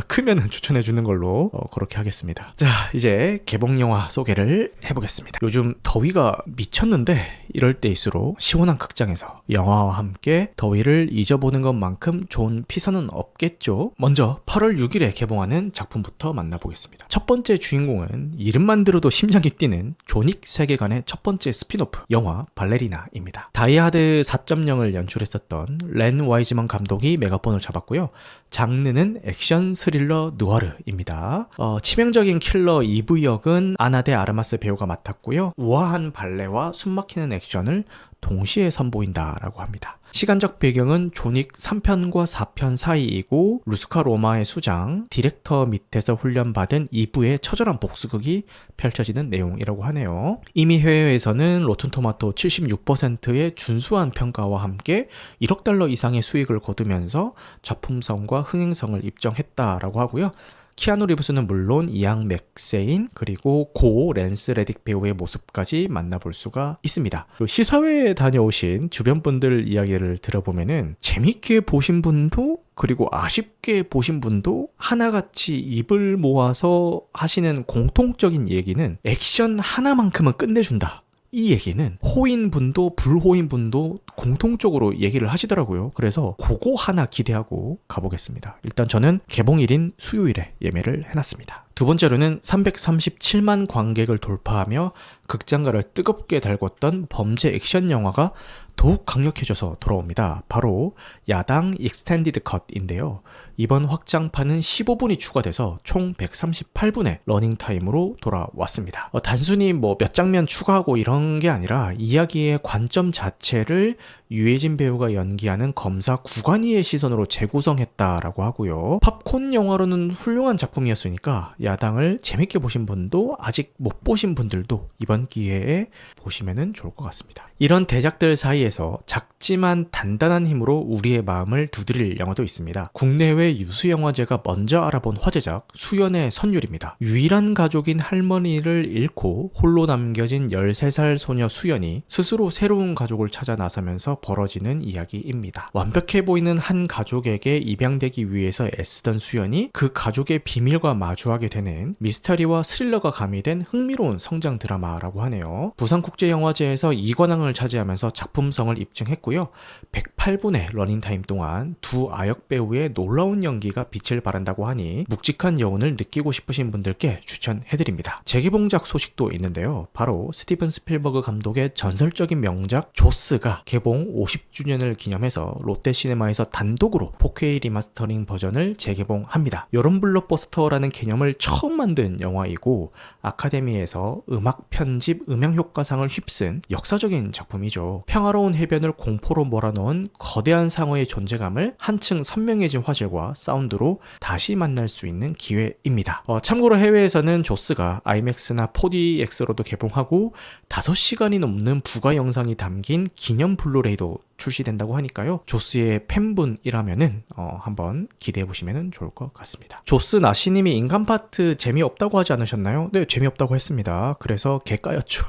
크면은 추천해주는 걸로 그렇게 하겠습니다. 자, 이제 개봉영화 소개를 해보겠습니다. 요즘 더위가 미쳤는데 이럴 때일수록 시원한 극장에서 영화와 함께 더위를 잊어보는 것만큼 좋은 피서는 없겠죠. 먼저 8월 6일에 개봉하는 작품부터 만나보겠습니다. 첫 번째 주인공은 이름만 들어도 심장이 뛰는 존윅 세계관의 첫 번째 스피노프 영화 발레리나입니다. 다이하드 4.0을 연출했었던 렌 와이즈먼 감독이 메가폰을 잡았고요. 장르는 액션 스릴러 누아르입니다. 치명적인 킬러 이브 역은 아나 데 아르마스 배우가 맡았고요. 우아한 발레와 숨막히는 액션을 동시에 선보인다라고 합니다. 시간적 배경은 존윅 3편과 4편 사이이고 루스카 로마의 수장, 디렉터 밑에서 훈련받은 이브의 처절한 복수극이 펼쳐지는 내용이라고 하네요. 이미 해외에서는 로튼토마토 76%의 준수한 평가와 함께 1억 달러 이상의 수익을 거두면서 작품성과 흥행성을 입증했다라고 하고요. 키아누 리브스는 물론 이앙 맥세인 그리고 고 랜스 레딕 배우의 모습까지 만나볼 수가 있습니다. 시사회에 다녀오신 주변 분들 이야기를 들어보면은 재밌게 보신 분도 그리고 아쉽게 보신 분도 하나같이 입을 모아서 하시는 공통적인 얘기는 액션 하나만큼은 끝내준다. 이 얘기는 호인분도 불호인분도 공통적으로 얘기를 하시더라고요. 그래서 그거 하나 기대하고 가보겠습니다. 일단 저는 개봉일인 수요일에 예매를 해놨습니다. 두 번째로는 337만 관객을 돌파하며 극장가를 뜨겁게 달궜던 범죄 액션 영화가 더욱 강력해져서 돌아옵니다. 바로 야당 익스텐디드 컷인데요. 이번 확장판은 15분이 추가돼서 총 138분의 러닝타임으로 돌아왔습니다. 단순히 뭐 몇 장면 추가하고 이런 게 아니라 이야기의 관점 자체를 유해진 배우가 연기하는 검사 구간이의 시선으로 재구성했다라고 하고요. 팝콘 영화로는 훌륭한 작품이었으니까 야당을 재밌게 보신 분도 아직 못 보신 분들도 이번 기회에 보시면 좋을 것 같습니다. 이런 대작들 사이에서 작지만 단단한 힘으로 우리의 마음을 두드릴 영화도 있습니다. 국내외 유수영화제가 먼저 알아본 화제작 수연의 선율입니다. 유일한 가족인 할머니를 잃고 홀로 남겨진 13살 소녀 수연이 스스로 새로운 가족을 찾아 나서면서 벌어지는 이야기입니다. 완벽해 보이는 한 가족에게 입양되기 위해서 애쓰던 수연이 그 가족의 비밀과 마주하게 되는 미스터리와 스릴러가 가미된 흥미로운 성장 드라마라고 하네요. 부산국제영화제에서 2관왕을 차지하면서 작품성을 입증했고요. 108분의 러닝타임 동안 두 아역 배우의 놀라운 연기가 빛을 발한다고 하니 묵직한 여운을 느끼고 싶으신 분들께 추천해드립니다. 재개봉작 소식도 있는데요. 바로 스티븐 스필버그 감독의 전설적인 명작 조스가 개봉 50주년을 기념해서 롯데시네마에서 단독으로 4K 리마스터링 버전을 재개봉합니다. 여름 블록버스터라는 개념을 처음 만든 영화이고 아카데미에서 음악 편집 음향효과상을 휩쓴 역사적인 작품이죠. 평화로운 해변을 공포로 몰아넣은 거대한 상어의 존재감을 한층 선명해진 화질과 사운드로 다시 만날 수 있는 기회입니다. 참고로 해외에서는 조스가 IMAX나 4DX로도 개봉하고 5시간이 넘는 부가 영상이 담긴 기념 블루레이도 출시된다고 하니까요. 조스의 팬분이라면은 한번 기대해 보시면 좋을 것 같습니다. 조스 나시님이 인간 파트 재미없다고 하지 않으셨나요? 네, 재미없다고 했습니다. 그래서 개까였죠.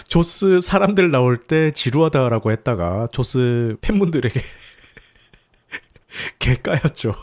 조스 사람들 나올 때 지루하다라고 했다가 조스 팬분들에게 개까였죠.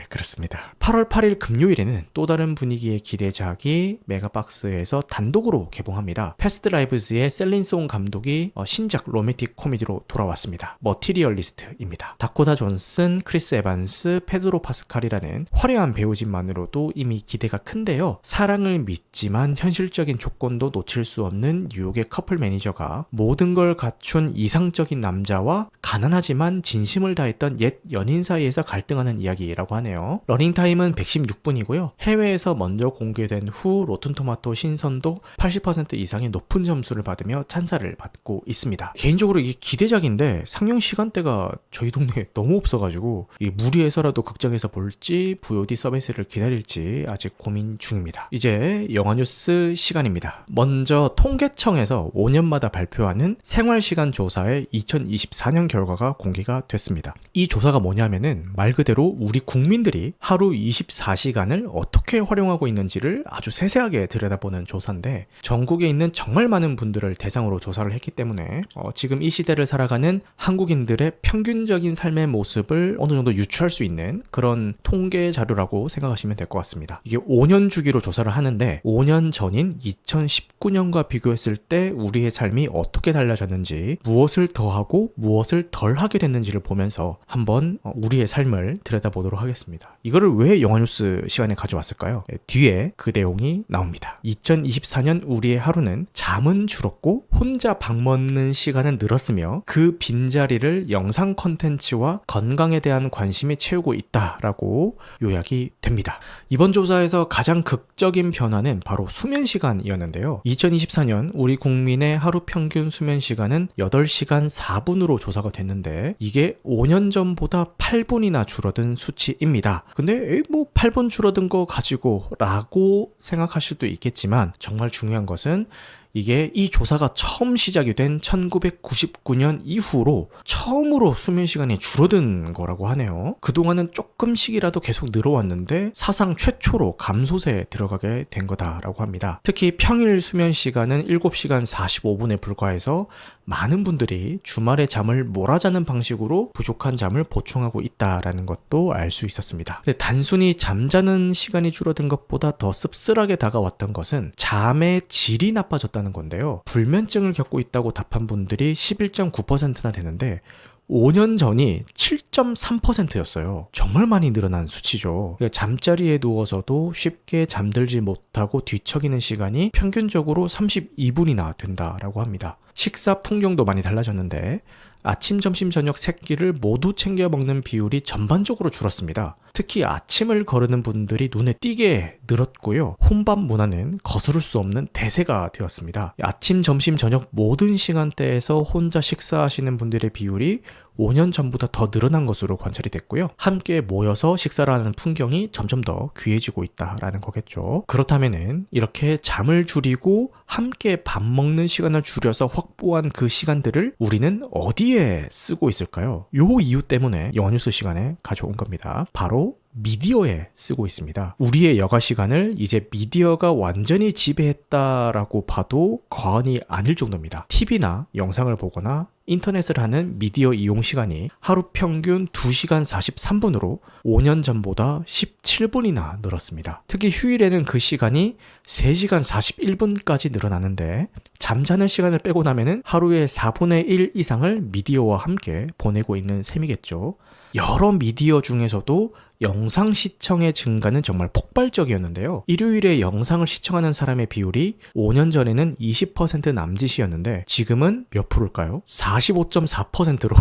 그렇습니다. 8월 8일 금요일에는 또 다른 분위기의 기대작이 메가박스에서 단독으로 개봉합니다. 패스트 라이브즈의 셀린송 감독이 신작 로맨틱 코미디로 돌아왔습니다. 머티리얼리스트입니다. 다코타 존슨, 크리스 에반스, 페드로 파스칼이라는 화려한 배우진만으로도 이미 기대가 큰데요. 사랑을 믿지만 현실적인 조건도 놓칠 수 없는 뉴욕의 커플 매니저가 모든 걸 갖춘 이상적인 남자와 가난하지만 진심을 다했던 옛 연인 사이에서 갈등하는 이야기라고 하네요. 러닝타임은 116분이고요. 해외에서 먼저 공개된 후 로튼토마토 신선도 80% 이상의 높은 점수를 받으며 찬사를 받고 있습니다. 개인적으로 이게 기대작인데 상영 시간대가 저희 동네에 너무 없어가지고 무리해서라도 극장에서 볼지 VOD 서비스를 기다릴지 아직 고민 중입니다. 이제 영화뉴스 시간입니다. 먼저 통계청에서 5년마다 발표하는 생활시간 조사의 2024년 결과가 공개가 됐습니다. 이 조사가 뭐냐면은 말 그대로 우리 국민들이 하루 24시간을 어떻게 활용하고 있는지를 아주 세세하게 들여다보는 조사인데 전국에 있는 정말 많은 분들을 대상으로 조사를 했기 때문에 지금 이 시대를 살아가는 한국인들의 평균적인 삶의 모습을 어느 정도 유추할 수 있는 그런 통계 자료라고 생각하시면 될 것 같습니다. 이게 5년 주기로 조사를 하는데 5년 전인 2019년과 비교했을 때 우리의 삶이 어떻게 달라졌는지 무엇을 더하고 무엇을 덜하게 됐는지를 보면서 한번 우리의 삶을 들여다보도록 하겠습니다. 이거를 왜 영화뉴스 시간에 가져왔을까요? 뒤에 그 내용이 나옵니다. 2024년 우리의 하루는 잠은 줄었고 혼자 밥 먹는 시간은 늘었으며 그 빈자리를 영상 콘텐츠와 건강에 대한 관심이 채우고 있다라고 요약이 됩니다. 이번 조사에서 가장 극적인 변화는 바로 수면 시간이었는데요. 2024년 우리 국민의 하루 평균 수면 시간은 8시간 4분으로 조사가 됐는데 이게 5년 전보다 8분이나 줄어든 수치입니다. 근데 8분 줄어든 거 가지고 라고 생각하실 수도 있겠지만 정말 중요한 것은 이게 이 조사가 처음 시작이 된 1999년 이후로 처음으로 수면 시간이 줄어든 거라고 하네요. 그동안은 조금씩이라도 계속 늘어왔는데 사상 최초로 감소세에 들어가게 된 거다라고 합니다. 특히 평일 수면 시간은 7시간 45분에 불과해서 많은 분들이 주말에 잠을 몰아자는 방식으로 부족한 잠을 보충하고 있다라는 것도 알 수 있었습니다. 근데 단순히 잠자는 시간이 줄어든 것보다 더 씁쓸하게 다가왔던 것은 잠의 질이 나빠졌다는 건데요. 불면증을 겪고 있다고 답한 분들이 11.9%나 되는데 5년 전이 7.3%였어요. 정말 많이 늘어난 수치죠. 잠자리에 누워서도 쉽게 잠들지 못하고 뒤척이는 시간이 평균적으로 32분이나 된다라고 합니다. 식사 풍경도 많이 달라졌는데 아침, 점심, 저녁 세 끼를 모두 챙겨 먹는 비율이 전반적으로 줄었습니다. 특히 아침을 거르는 분들이 눈에 띄게 늘었고요. 혼밥 문화는 거스를 수 없는 대세가 되었습니다. 아침, 점심, 저녁 모든 시간대에서 혼자 식사하시는 분들의 비율이 5년 전보다 더 늘어난 것으로 관찰이 됐고요. 함께 모여서 식사를 하는 풍경이 점점 더 귀해지고 있다라는 거겠죠. 그렇다면은 이렇게 잠을 줄이고 함께 밥 먹는 시간을 줄여서 확보한 그 시간들을 우리는 어디에 쓰고 있을까요? 요 이유 때문에 영화뉴스 시간에 가져온 겁니다. 바로 미디어에 쓰고 있습니다. 우리의 여가 시간을 이제 미디어가 완전히 지배했다라고 봐도 과언이 아닐 정도입니다. TV나 영상을 보거나 인터넷을 하는 미디어 이용 시간이 하루 평균 2시간 43분으로 5년 전보다 17분이나 늘었습니다. 특히 휴일에는 그 시간이 3시간 41분까지 늘어나는데 잠자는 시간을 빼고 나면은 하루의 4분의 1 이상을 미디어와 함께 보내고 있는 셈이겠죠. 여러 미디어 중에서도 영상 시청의 증가는 정말 폭발적이었는데요. 일요일에 영상을 시청하는 사람의 비율이 5년 전에는 20% 남짓이었는데 지금은 몇 프로일까요? 45.4%로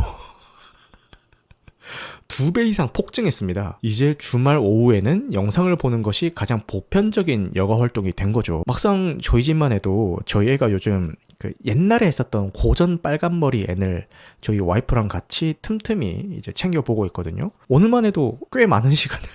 2배 이상 폭증했습니다. 이제 주말 오후에는 영상을 보는 것이 가장 보편적인 여가 활동이 된 거죠. 막상 저희 집만 해도 저희 애가 요즘 그 옛날에 했었던 고전 빨간머리 앤을 저희 와이프랑 같이 틈틈이 이제 챙겨보고 있거든요. 오늘만 해도 꽤 많은 시간을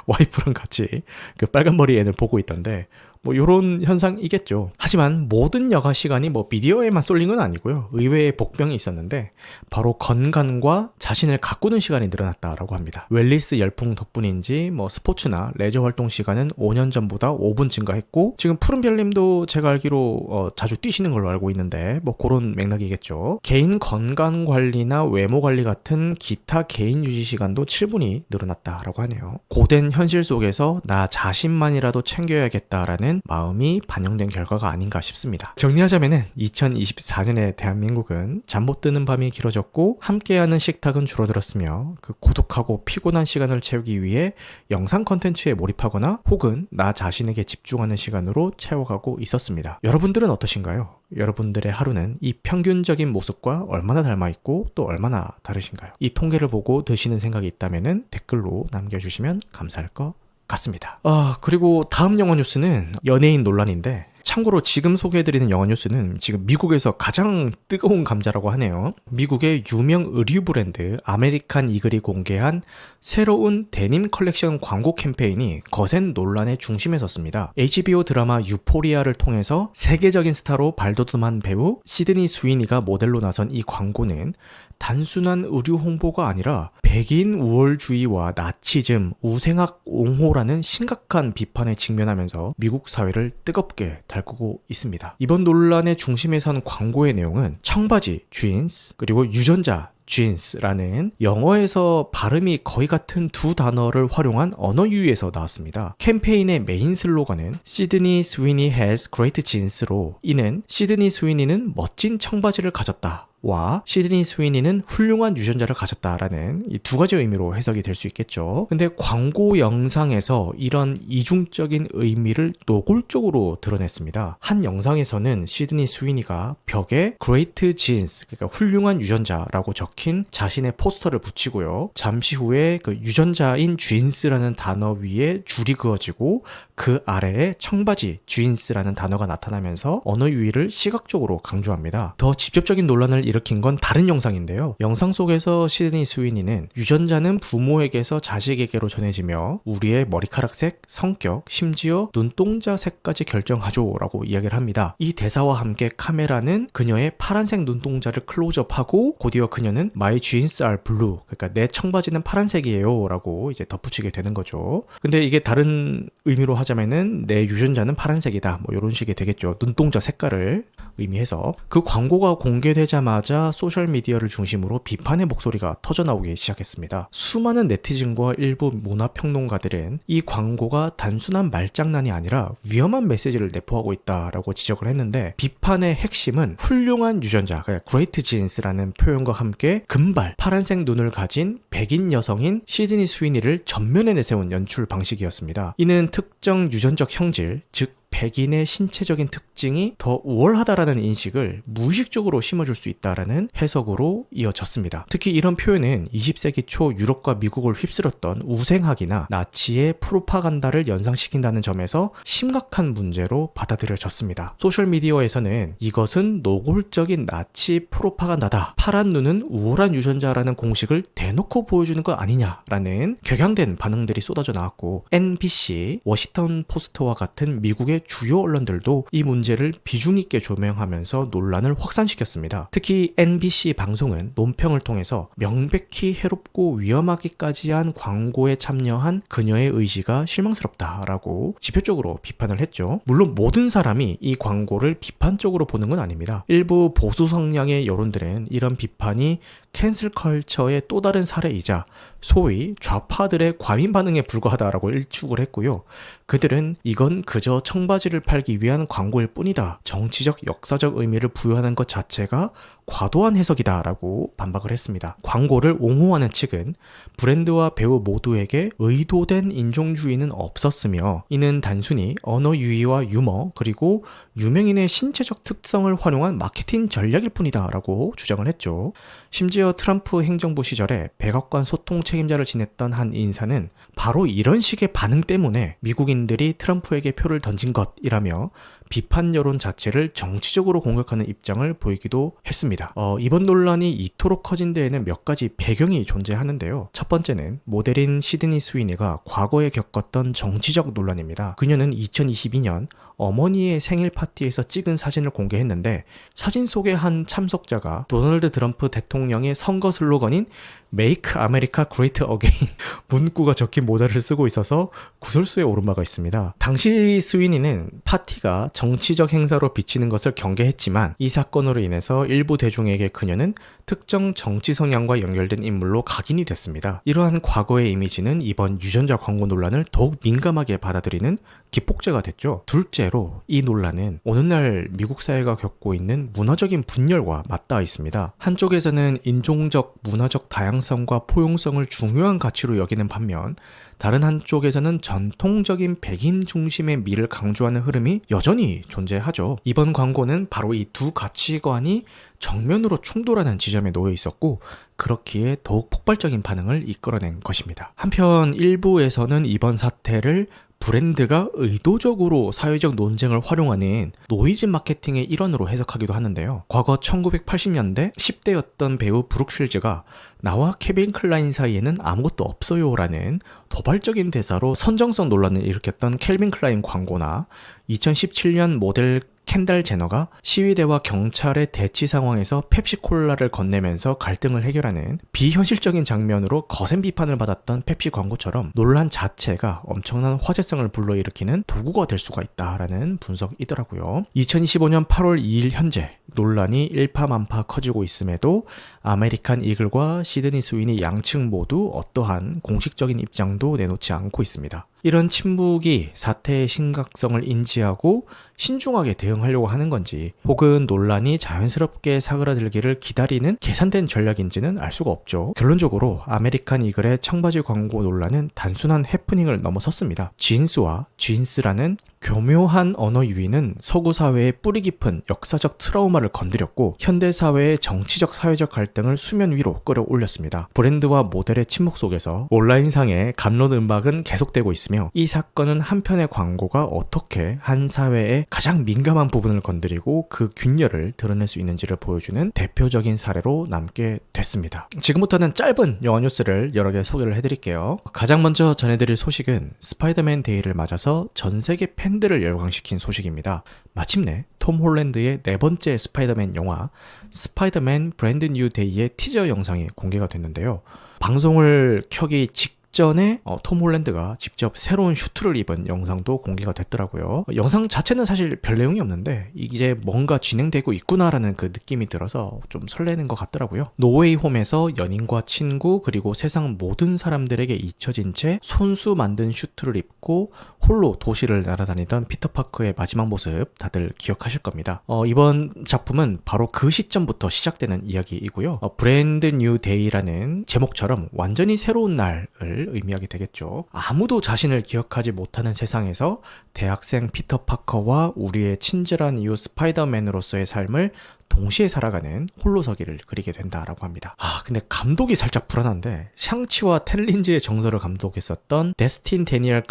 와이프랑 같이 그 빨간머리 앤을 보고 있던데 뭐 요런 현상이겠죠. 하지만 모든 여가 시간이 뭐 미디어에만 쏠린 건 아니고요. 의외의 복병이 있었는데 바로 건강과 자신을 가꾸는 시간이 늘어났다라고 합니다. 웰니스 열풍 덕분인지 뭐 스포츠나 레저 활동 시간은 5년 전보다 5분 증가했고 지금 푸른별님도 제가 알기로 자주 뛰시는 걸로 알고 있는데 뭐 그런 맥락이겠죠. 개인 건강 관리나 외모 관리 같은 기타 개인 유지 시간도 7분이 늘어났다라고 하네요. 고된 현실 속에서 나 자신만이라도 챙겨야겠다라는 마음이 반영된 결과가 아닌가 싶습니다. 정리하자면은 2024년에 대한민국은 잠 못 드는 밤이 길어졌고 함께하는 식탁은 줄어들었으며 그 고독하고 피곤한 시간을 채우기 위해 영상 컨텐츠에 몰입하거나 혹은 나 자신에게 집중하는 시간으로 채워가고 있었습니다. 여러분들은 어떠신가요? 여러분들의 하루는 이 평균적인 모습과 얼마나 닮아있고 또 얼마나 다르신가요? 이 통계를 보고 드시는 생각이 있다면 댓글로 남겨주시면 감사할 것 같습니다. 그리고 다음 영화 뉴스는 연예인 논란인데 참고로 지금 소개해드리는 영화 뉴스는 지금 미국에서 가장 뜨거운 감자라고 하네요. 미국의 유명 의류 브랜드 아메리칸 이글이 공개한 새로운 데님 컬렉션 광고 캠페인이 거센 논란의 중심에 섰습니다. HBO 드라마 유포리아를 통해서 세계적인 스타로 발돋움한 배우 시드니 스위니가 모델로 나선 이 광고는 단순한 의류 홍보가 아니라 백인 우월주의와 나치즘, 우생학 옹호라는 심각한 비판에 직면하면서 미국 사회를 뜨겁게 달구고 있습니다. 이번 논란의 중심에 선 광고의 내용은 청바지, 지인스, 그리고 유전자, jeans라는 영어에서 발음이 거의 같은 두 단어를 활용한 언어 유희에서 나왔습니다. 캠페인의 메인 슬로건은 시드니 스위니 has great jeans로 이는 시드니 스위니는 멋진 청바지를 가졌다. 와 시드니 스위니는 훌륭한 유전자를 가졌다라는 이 두 가지 의미로 해석이 될 수 있겠죠. 근데 광고 영상에서 이런 이중적인 의미를 노골적으로 드러냈습니다. 한 영상에서는 시드니 스위니가 벽에 Great Genes, 그러니까 훌륭한 유전자라고 적힌 자신의 포스터를 붙이고요. 잠시 후에 그 유전자인 Genes라는 단어 위에 줄이 그어지고 그 아래에 청바지 Jeans라는 단어가 나타나면서 언어 유희를 시각적으로 강조합니다. 더 직접적인 논란을 일으킨 건 다른 영상인데요. 영상 속에서 시드니 스위니는 유전자는 부모에게서 자식에게로 전해지며 우리의 머리카락색, 성격, 심지어 눈동자 색까지 결정하죠 라고 이야기를 합니다. 이 대사와 함께 카메라는 그녀의 파란색 눈동자를 클로즈업하고 곧이어 그녀는 My jeans are blue, 그러니까 내 청바지는 파란색이에요 라고 이제 덧붙이게 되는 거죠. 근데 이게 다른 의미로 하자면은 내 유전자는 파란색이다 뭐 이런 식이 되겠죠. 눈동자 색깔을 의미해서. 그 광고가 공개되자마자 소셜미디어를 중심으로 비판의 목소리가 터져나오기 시작했습니다. 수많은 네티즌과 일부 문화평론가들은 이 광고가 단순한 말장난이 아니라 위험한 메시지를 내포하고 있다라고 지적을 했는데 비판의 핵심은 훌륭한 유전자, 그러니까 Great Genes라는 표현과 함께 금발, 파란색 눈을 가진 백인 여성인 시드니 스위니를 전면에 내세운 연출 방식이었습니다. 이는 특정 유전적 형질, 즉 백인의 신체적인 특징이 더 우월하다라는 인식을 무의식적으로 심어줄 수 있다라는 해석으로 이어졌습니다. 특히 이런 표현은 20세기 초 유럽과 미국을 휩쓸었던 우생학이나 나치의 프로파간다를 연상시킨다는 점에서 심각한 문제로 받아들여졌습니다. 소셜미디어에서는 이것은 노골적인 나치 프로파간다다, 파란 눈은 우월한 유전자라는 공식을 대놓고 보여주는 것 아니냐라는 격양된 반응들이 쏟아져 나왔고 NBC, 워싱턴 포스트와 같은 미국의 주요 언론들도 이 문제를 비중 있게 조명하면서 논란을 확산시켰습니다. 특히 NBC 방송은 논평을 통해서 명백히 해롭고 위험하기까지 한 광고에 참여한 그녀의 의지가 실망스럽다라고 지표적으로 비판을 했죠. 물론 모든 사람이 이 광고를 비판적으로 보는 건 아닙니다. 일부 보수 성향의 여론들은 이런 비판이 캔슬 컬처의 또 다른 사례이자 소위 좌파들의 과민 반응에 불과하다라고 일축을 했고요. 그들은 이건 그저 청바지를 팔기 위한 광고일 뿐이다, 정치적 역사적 의미를 부여하는 것 자체가 과도한 해석이다라고 반박을 했습니다. 광고를 옹호하는 측은 브랜드와 배우 모두에게 의도된 인종주의는 없었으며 이는 단순히 언어 유희와 유머 그리고 유명인의 신체적 특성을 활용한 마케팅 전략일 뿐이다 라고 주장을 했죠. 심지어 트럼프 행정부 시절에 백악관 소통 책임자를 지냈던 한 인사는 바로 이런 식의 반응 때문에 미국인들이 트럼프에게 표를 던진 것이라며 비판 여론 자체를 정치적으로 공격하는 입장을 보이기도 했습니다. 이번 논란이 이토록 커진 데에는 몇 가지 배경이 존재하는데요. 첫 번째는 모델인 시드니 스위니가 과거에 겪었던 정치적 논란입니다. 그녀는 2022년 어머니의 생일 파티에서 찍은 사진을 공개했는데 사진 속의 한 참석자가 도널드 트럼프 대통령의 선거 슬로건인 Make America Great Again 문구가 적힌 모자를 쓰고 있어서 구설수에 오른 바가 있습니다. 당시 스위니는 파티가 정치적 행사로 비치는 것을 경계했지만 이 사건으로 인해서 일부 대중에게 그녀는 특정 정치 성향과 연결된 인물로 각인이 됐습니다. 이러한 과거의 이미지는 이번 유전자 광고 논란을 더욱 민감하게 받아들이는 기폭제가 됐죠. 둘째로 이 논란은 오늘날 미국 사회가 겪고 있는 문화적인 분열과 맞닿아 있습니다. 한쪽에서는 인종적, 문화적 다양성과 포용성을 중요한 가치로 여기는 반면 다른 한쪽에서는 전통적인 백인 중심의 미를 강조하는 흐름이 여전히 존재하죠. 이번 광고는 바로 이 두 가치관이 정면으로 충돌하는 지점에 놓여 있었고 그렇기에 더욱 폭발적인 반응을 이끌어낸 것입니다. 한편 일부에서는 이번 사태를 브랜드가 의도적으로 사회적 논쟁을 활용하는 노이즈 마케팅의 일환으로 해석하기도 하는데요. 과거 1980년대 10대였던 배우 브룩 쉴즈가 나와 케빈 클라인 사이에는 아무것도 없어요 라는 도발적인 대사로 선정성 논란을 일으켰던 켈빈 클라인 광고나 2017년 모델 켄달 제너가 시위대와 경찰의 대치 상황에서 펩시콜라를 건네면서 갈등을 해결하는 비현실적인 장면으로 거센 비판을 받았던 펩시 광고처럼 논란 자체가 엄청난 화제성을 불러일으키는 도구가 될 수가 있다라는 분석이더라고요. 2025년 8월 2일 현재 논란이 일파만파 커지고 있음에도 아메리칸 이글과 시드니 스위니 양측 모두 어떠한 공식적인 입장도 내놓지 않고 있습니다. 이런 침묵이 사태의 심각성을 인지하고 신중하게 대응하려고 하는 건지 혹은 논란이 자연스럽게 사그라들기를 기다리는 계산된 전략인지는 알 수가 없죠. 결론적으로 아메리칸 이글의 청바지 광고 논란은 단순한 해프닝을 넘어섰습니다. 진스와 쥔스라는 교묘한 언어 유희는 서구 사회의 뿌리 깊은 역사적 트라우마를 건드렸고 현대 사회의 정치적 사회적 갈등을 수면 위로 끌어올렸습니다. 브랜드와 모델의 침묵 속에서 온라인상의 감론 음박은 계속되고 있으며 이 사건은 한편의 광고가 어떻게 한 사회의 가장 민감한 부분을 건드리고 그 균열을 드러낼 수 있는지를 보여주는 대표적인 사례로 남게 됐습니다. 지금부터는 짧은 영화 뉴스를 여러 개 소개를 해드릴게요. 가장 먼저 전해드릴 소식은 스파이더맨 데이를 맞아서 전 세계 팬들을 열광시킨 소식입니다. 마침내 톰 홀랜드의 네 번째 스파이더맨 영화 스파이더맨 브랜드 뉴 데이의 티저 영상이 공개가 됐는데요. 방송을 켜기 직전에 톰 홀랜드가 직접 새로운 슈트를 입은 영상도 공개가 됐더라고요. 영상 자체는 사실 별 내용이 없는데 이제 뭔가 진행되고 있구나라는 그 느낌이 들어서 좀 설레는 것 같더라고요. 노웨이 홈에서 연인과 친구 그리고 세상 모든 사람들에게 잊혀진 채 손수 만든 슈트를 입고 홀로 도시를 날아다니던 피터 파커의 마지막 모습 다들 기억하실 겁니다. 이번 작품은 바로 그 시점부터 시작되는 이야기이고요. 브랜드 뉴 데이라는 제목처럼 완전히 새로운 날을 의미하게 되겠죠. 아무도 자신을 기억하지 못하는 세상에서 대학생 피터 파커와 우리의 친절한 이웃 스파이더맨으로서의 삶을 동시에 살아가는 홀로서기를 그리게 된다라고 합니다. 근데 감독이 살짝 불안한데 샹치와 텐린즈의 정서를 감독했었던 데스틴 데니얼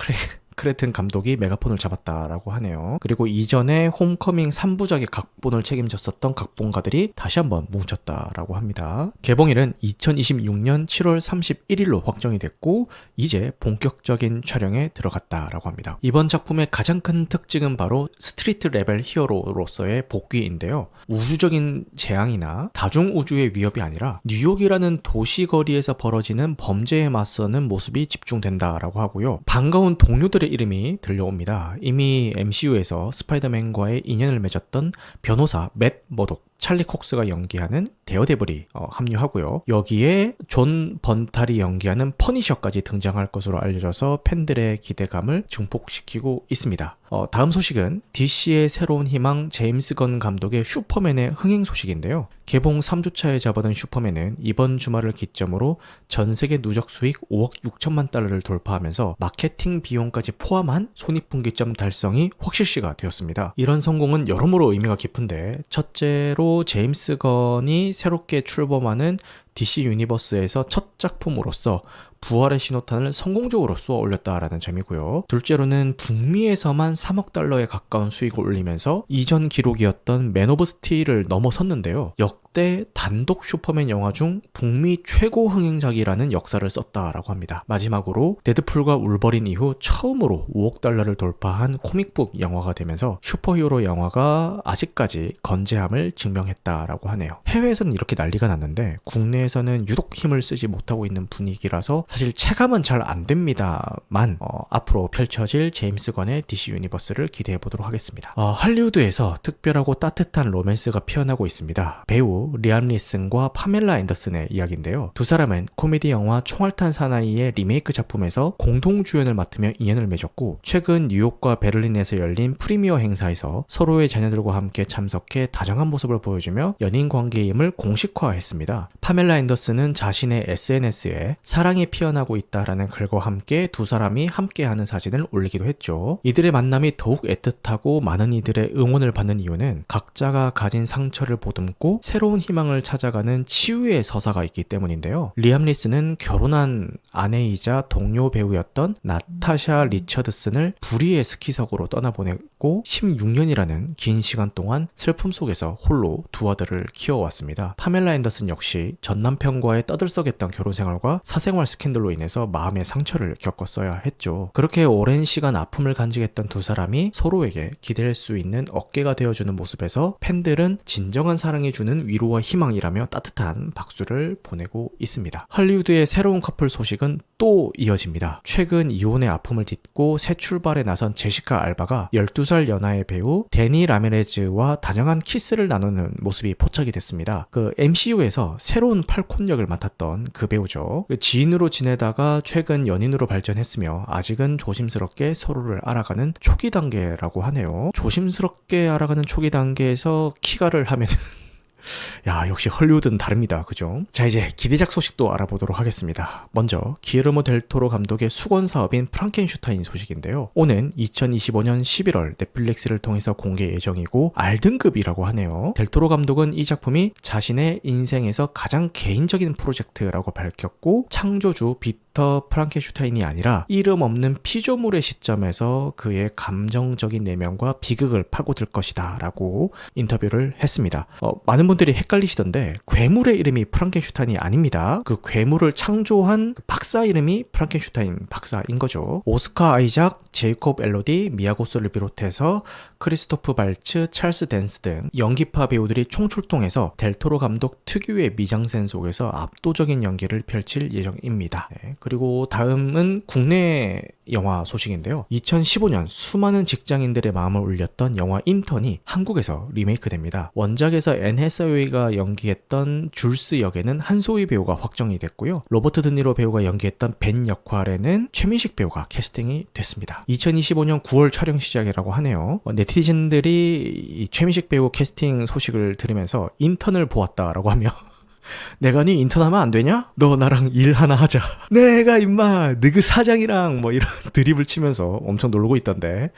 크레튼 감독이 메가폰을 잡았다라고 하네요. 그리고 이전에 홈커밍 3부작의 각본을 책임졌었던 각본가들이 다시 한번 뭉쳤다라고 합니다. 개봉일은 2026년 7월 31일로 확정이 됐고 이제 본격적인 촬영에 들어갔다라고 합니다. 이번 작품의 가장 큰 특징은 바로 스트리트 레벨 히어로로서의 복귀인데요. 우주적인 재앙이나 다중우주의 위협이 아니라 뉴욕이라는 도시거리에서 벌어지는 범죄에 맞서는 모습이 집중된다라고 하고요. 반가운 동료들의 이름이 들려옵니다. 이미 MCU에서 스파이더맨과의 인연을 맺었던 변호사 맷 머독, 찰리 콕스가 연기하는 데어데블이 합류하고요. 여기에 존 번탈이 연기하는 퍼니셔까지 등장할 것으로 알려져서 팬들의 기대감을 증폭시키고 있습니다. 다음 소식은 DC의 새로운 희망 제임스 건 감독의 슈퍼맨의 흥행 소식인데요. 개봉 3주차에 접어든 슈퍼맨은 이번 주말을 기점으로 전 세계 누적 수익 5억 6천만 달러를 돌파하면서 마케팅 비용까지 포함한 손익분기점 달성이 확실시가 되었습니다. 이런 성공은 여러모로 의미가 깊은데, 첫째로 제임스 건이 새롭게 출범하는 DC 유니버스에서 첫 작품으로서 부활의 신호탄을 성공적으로 쏘아 올렸다라는 점이고요. 둘째로는 북미에서만 3억 달러에 가까운 수익을 올리면서 이전 기록이었던 맨 오브 스틸을 넘어섰는데요. 역대 단독 슈퍼맨 영화 중 북미 최고 흥행작이라는 역사를 썼다라고 합니다. 마지막으로 데드풀과 울버린 이후 처음으로 5억 달러를 돌파한 코믹북 영화가 되면서 슈퍼히어로 영화가 아직까지 건재함을 증명했다라고 하네요. 해외에서는 이렇게 난리가 났는데 국내에서는 유독 힘을 쓰지 못하고 있는 분위기라서 사실 체감은 잘 안 됩니다만 앞으로 펼쳐질 제임스 건의 DC 유니버스를 기대해 보도록 하겠습니다. 할리우드에서 특별하고 따뜻한 로맨스가 피어나고 있습니다. 배우 리암 리슨과 파멜라 앤더슨의 이야기인데요. 두 사람은 코미디 영화 총알탄 사나이의 리메이크 작품에서 공동 주연을 맡으며 인연을 맺었고, 최근 뉴욕과 베를린에서 열린 프리미어 행사에서 서로의 자녀들과 함께 참석해 다정한 모습을 보여주며 연인 관계임을 공식화했습니다. 파멜라 앤더슨은 자신의 SNS에 사랑이 피어나고 있다라는 글과 함께 두 사람이 함께하는 사진을 올리기도 했죠. 이들의 만남이 더욱 애틋하고 많은 이들의 응원을 받는 이유는 각자가 가진 상처를 보듬고 새로운 희망을 찾아가는 치유의 서사가 있기 때문인데요. 리암 리슨은 결혼한 아내이자 동료 배우였던 나타샤 리처드슨을 불의의 스키석으로 떠나보내고 16년이라는 긴 시간 동안 슬픔 속에서 홀로 두 아들을 키워왔습니다. 파멜라 앤더슨 역시 전 남편과의 떠들썩했던 결혼 생활과 사생활 스캔들로 인해서 마음의 상처를 겪었어야 했죠. 그렇게 오랜 시간 아픔을 간직했던 두 사람이 서로에게 기댈 수 있는 어깨가 되어주는 모습에서 팬들은 진정한 사랑이 주는 위로와 희망이라며 따뜻한 박수를 보내고 있습니다. 할리우드의 새로운 커플 소식은 또 이어집니다. 최근 이혼의 아픔을 딛고 새 출발에 나선 제시카 알바가 12살 연하의 배우 데니 라미레즈와 다정한 키스를 나누는 모습이 포착이 됐습니다. MCU에서 새로운 팔콘 역을 맡았던 그 배우죠. 지인으로 지내다가 최근 연인으로 발전했으며 아직은 조심스럽게 서로를 알아가는 초기 단계라고 하네요. 조심스럽게 알아가는 초기 단계에서 키가를 하면 야, 역시 헐리우드는 다릅니다. 그죠? 자, 이제 기대작 소식도 알아보도록 하겠습니다. 먼저 기에르모 델 토로 감독의 수건 사업인 프랑켄슈타인 소식인데요. 오는 2025년 11월 넷플릭스를 통해서 공개 예정이고 R등급이라고 하네요. 델 토로 감독은 이 작품이 자신의 인생에서 가장 개인적인 프로젝트라고 밝혔고, 창조주 빅터 프랑켄슈타인이 아니라 이름 없는 피조물의 시점에서 그의 감정적인 내면과 비극을 파고들 것이다 라고 인터뷰를 했습니다. 많은 분들이 헷갈리시던데 괴물의 이름이 프랑켄슈타인이 아닙니다. 그 괴물을 창조한 그 박사 이름이 프랑켄슈타인 박사인 거죠. 오스카 아이작, 제이콥 엘로디, 미야고스를 비롯해서 크리스토프 발츠, 찰스 댄스 등 연기파 배우들이 총출동해서 델 토로 감독 특유의 미장센 속에서 압도적인 연기를 펼칠 예정입니다. 네, 그리고 다음은 국내 영화 소식인데요. 2015년 수많은 직장인들의 마음을 울렸던 영화 인턴이 한국에서 리메이크됩니다. 원작에서 앤 해서웨이가 연기했던 줄스 역에는 한소희 배우가 확정이 됐고요. 로버트 드니로 배우가 연기했던 벤 역할에는 최민식 배우가 캐스팅이 됐습니다. 2025년 9월 촬영 시작이라고 하네요. 네티즌들이 이 최민식 배우 캐스팅 소식을 들으면서 인턴을 보았다라고 하며 내가 네 인턴하면 안 되냐? 너 나랑 일 하나 하자. 내가 임마 너그 사장이랑 뭐 이런 드립을 치면서 엄청 놀고 있던데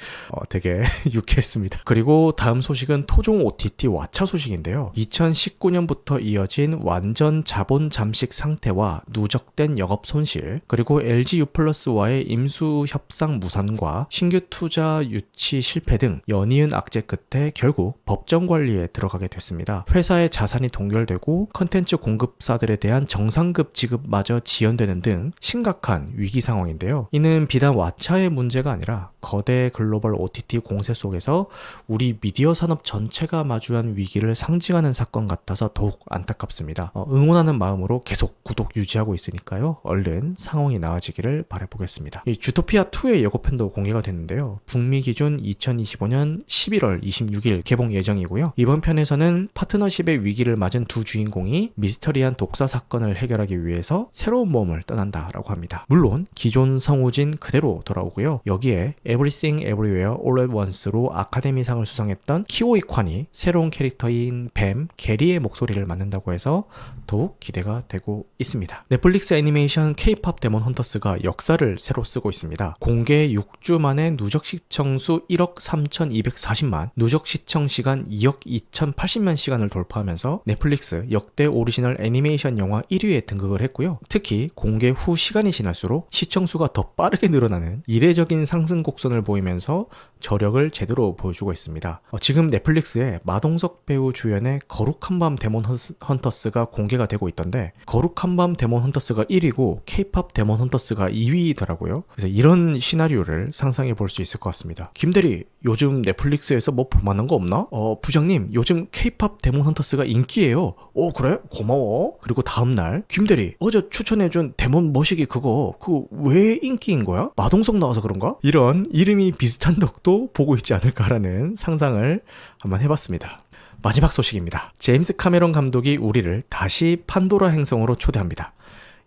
되게 유쾌했습니다. 그리고 다음 소식은 토종 OTT 왓챠 소식인데요. 2019년부터 이어진 완전 자본 잠식 상태와 누적된 영업 손실, 그리고 LG U+와의 임수 협상 무산과 신규 투자 유치 실패 등 연이은 악재 끝에 결국 법정 관리에 들어가게 됐습니다. 회사의 자산이 동결되고 컨텐츠 공급사들에 대한 정상급 지급마저 지연되는 등 심각한 위기 상황인데요. 이는 비단 왓챠의 문제가 아니라 거대 글로벌 OTT 공세 속에서 우리 미디어 산업 전체가 마주한 위기를 상징하는 사건 같아서 더욱 안타깝습니다. 응원하는 마음으로 계속 구독 유지하고 있으니까요. 얼른 상황이 나아지기를 바라보겠습니다. 이 주토피아2의 예고편도 공개가 됐는데요. 북미 기준 2025년 11월 26일 개봉 예정이고요. 이번 편에서는 파트너십의 위기를 맞은 두 주인공이 미스터리한 독사 사건을 해결하기 위해서 새로운 모험을 떠난다라고 합니다. 물론 기존 성우진 그대로 돌아오고요. 여기에 Everything Everywhere All at Once로 아카데미상을 수상했던 키오이 콴이 새로운 캐릭터인 뱀 게리의 목소리를 맡는다고 해서 더욱 기대가 되고 있습니다. 넷플릭스 애니메이션 K-POP 데몬 헌터스가 역사를 새로 쓰고 있습니다. 공개 6주 만에 누적 시청수 1억 3,240만, 누적 시청 시간 2억 2,080만 시간을 돌파하면서 넷플릭스 역대 오리지널 애니메이션 영화 1위에 등극을 했고요. 특히 공개 후 시간이 지날수록 시청수가 더 빠르게 늘어나는 이례적인 상승 곡선을 보이면서 저력을 제대로 보여주고 있습니다. 지금 넷플릭스에 마동석 배우 주연의 거룩한 밤 데몬 헌터스가 공개가 되고 있던데, 거룩한 밤 데몬 헌터스가 1위고 K-POP 데몬 헌터스가 2위더라고요. 그래서 이런 시나리오를 상상해 볼 수 있을 것 같습니다. 김대리, 요즘 넷플릭스에서 뭐 볼만한 거 없나? 부장님, 요즘 K-POP 데몬 헌터스가 인기예요. 그래? 고마워. 그리고 다음날, 김대리, 어제 추천해준 데몬 머시기 그거 왜 인기인 거야? 마동석 나와서 그런가? 이런 이름이 비슷한 덕도 보고 있지 않을까라는 상상을 한번 해봤습니다. 마지막 소식입니다. 제임스 카메론 감독이 우리를 다시 판도라 행성으로 초대합니다.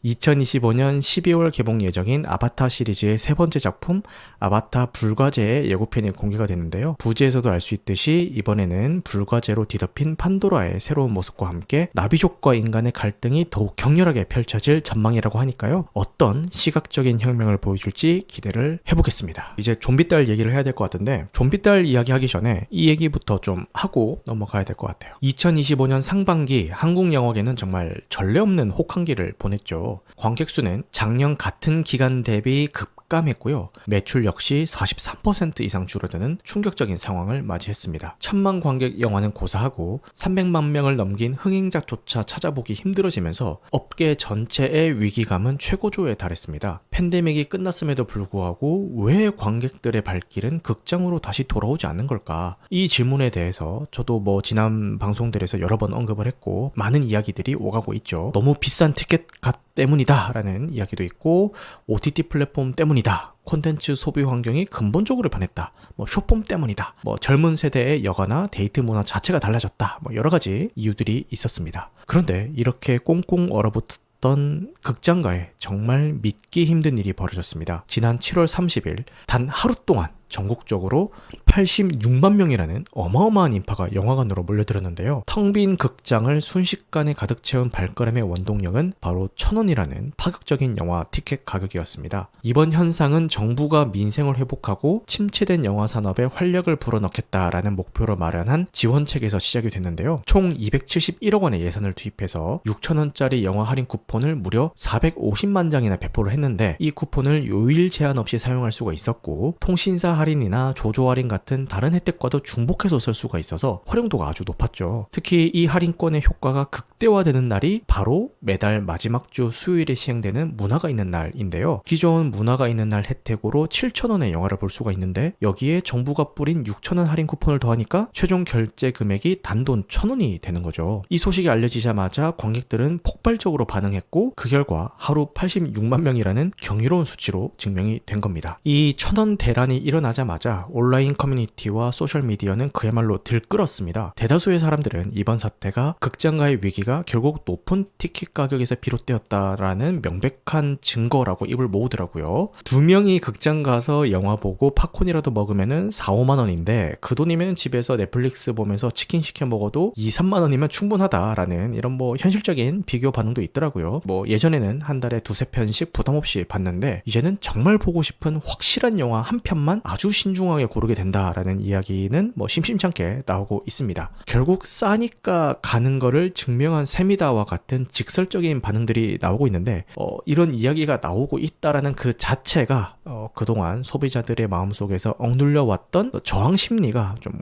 2025년 12월 개봉 예정인 아바타 시리즈의 세 번째 작품 아바타 불과제의 예고편이 공개가 됐는데요. 부제에서도 알 수 있듯이 이번에는 불과제로 뒤덮인 판도라의 새로운 모습과 함께 나비족과 인간의 갈등이 더욱 격렬하게 펼쳐질 전망이라고 하니까요. 어떤 시각적인 혁명을 보여줄지 기대를 해보겠습니다. 이제 좀비딸 얘기를 해야 될 것 같은데, 좀비딸 이야기 하기 전에 이 얘기부터 좀 하고 넘어가야 될 것 같아요. 2025년 상반기 한국 영화계는 정말 전례 없는 혹한기를 보냈죠. 관객 수는 작년 같은 기간 대비 급감했고요. 매출 역시 43% 이상 줄어드는 충격적인 상황을 맞이했습니다. 1000만 관객 영화는 고사하고 300만 명을 넘긴 흥행작조차 찾아보기 힘들어지면서 업계 전체의 위기감은 최고조에 달했습니다. 팬데믹이 끝났음에도 불구하고 왜 관객들의 발길은 극장으로 다시 돌아오지 않는 걸까? 이 질문에 대해서 저도 지난 방송들에서 여러 번 언급을 했고 많은 이야기들이 오가고 있죠. 너무 비싼 티켓 값 때문이다 라는 이야기도 있고, OTT 플랫폼 때문이다, 콘텐츠 소비 환경이 근본적으로 변했다, 숏폼 때문이다, 젊은 세대의 여가나 데이트 문화 자체가 달라졌다, 여러 가지 이유들이 있었습니다. 그런데 이렇게 꽁꽁 얼어붙었던 극장가에 정말 믿기 힘든 일이 벌어졌습니다. 지난 7월 30일 단 하루 동안 전국적으로 86만 명이라는 어마어마한 인파가 영화관으로 몰려들었는데요. 텅 빈 극장을 순식간에 가득 채운 발걸음의 원동력은 바로 1,000원이라는 파격적인 영화 티켓 가격이었습니다. 이번 현상은 정부가 민생을 회복하고 침체된 영화 산업에 활력을 불어넣겠다라는 목표로 마련한 지원책에서 시작이 됐는데요. 총 271억 원의 예산을 투입해서 6,000원짜리 영화 할인 쿠폰을 무려 450만 장이나 배포를 했는데, 이 쿠폰을 요일 제한 없이 사용할 수가 있었고, 통신사 할인이나 조조 할인 같은 다른 혜택과도 중복해서 쓸 수가 있어서 활용도가 아주 높았죠. 특히 이 할인권의 효과가 극대화되는 날이 바로 매달 마지막 주 수요일에 시행되는 문화가 있는 날인데요. 기존 문화가 있는 날 혜택으로 7,000원의 영화를 볼 수가 있는데, 여기에 정부가 뿌린 6,000원 할인 쿠폰을 더하니까 최종 결제 금액이 단돈 1,000원이 되는 거죠. 이 소식이 알려지자마자 관객들은 폭발적으로 반응했고, 그 결과 하루 86만 명이라는 경이로운 수치로 증명이 된 겁니다. 이 1,000원 대란이 일어나자마자 온라인 커뮤니티와 소셜미디어는 그야말로 들끓었습니다. 대다수의 사람들은 이번 사태가 극장가의 위기가 결국 높은 티켓 가격에서 비롯되었다라는 명백한 증거라고 입을 모으더라고요. 2명이 극장 가서 영화 보고 팝콘이라도 먹으면은 4, 5만 원인데, 그 돈이면 집에서 넷플릭스 보면서 치킨 시켜 먹어도 2, 3만 원이면 충분하다라는 이런 현실적인 비교 반응도 있더라고요. 예전에는 한 달에 2-3편씩 부담 없이 봤는데, 이제는 정말 보고 싶은 확실한 영화 한 편만 아주 아주 신중하게 고르게 된다라는 이야기는 뭐 심심찮게 나오고 있습니다. 결국 싸니까 가는 거를 증명한 셈이다와 같은 직설적인 반응들이 나오고 있는데 이런 이야기가 나오고 있다라는 그 자체가 그동안 소비자들의 마음속에서 억눌려 왔던 저항 심리가 좀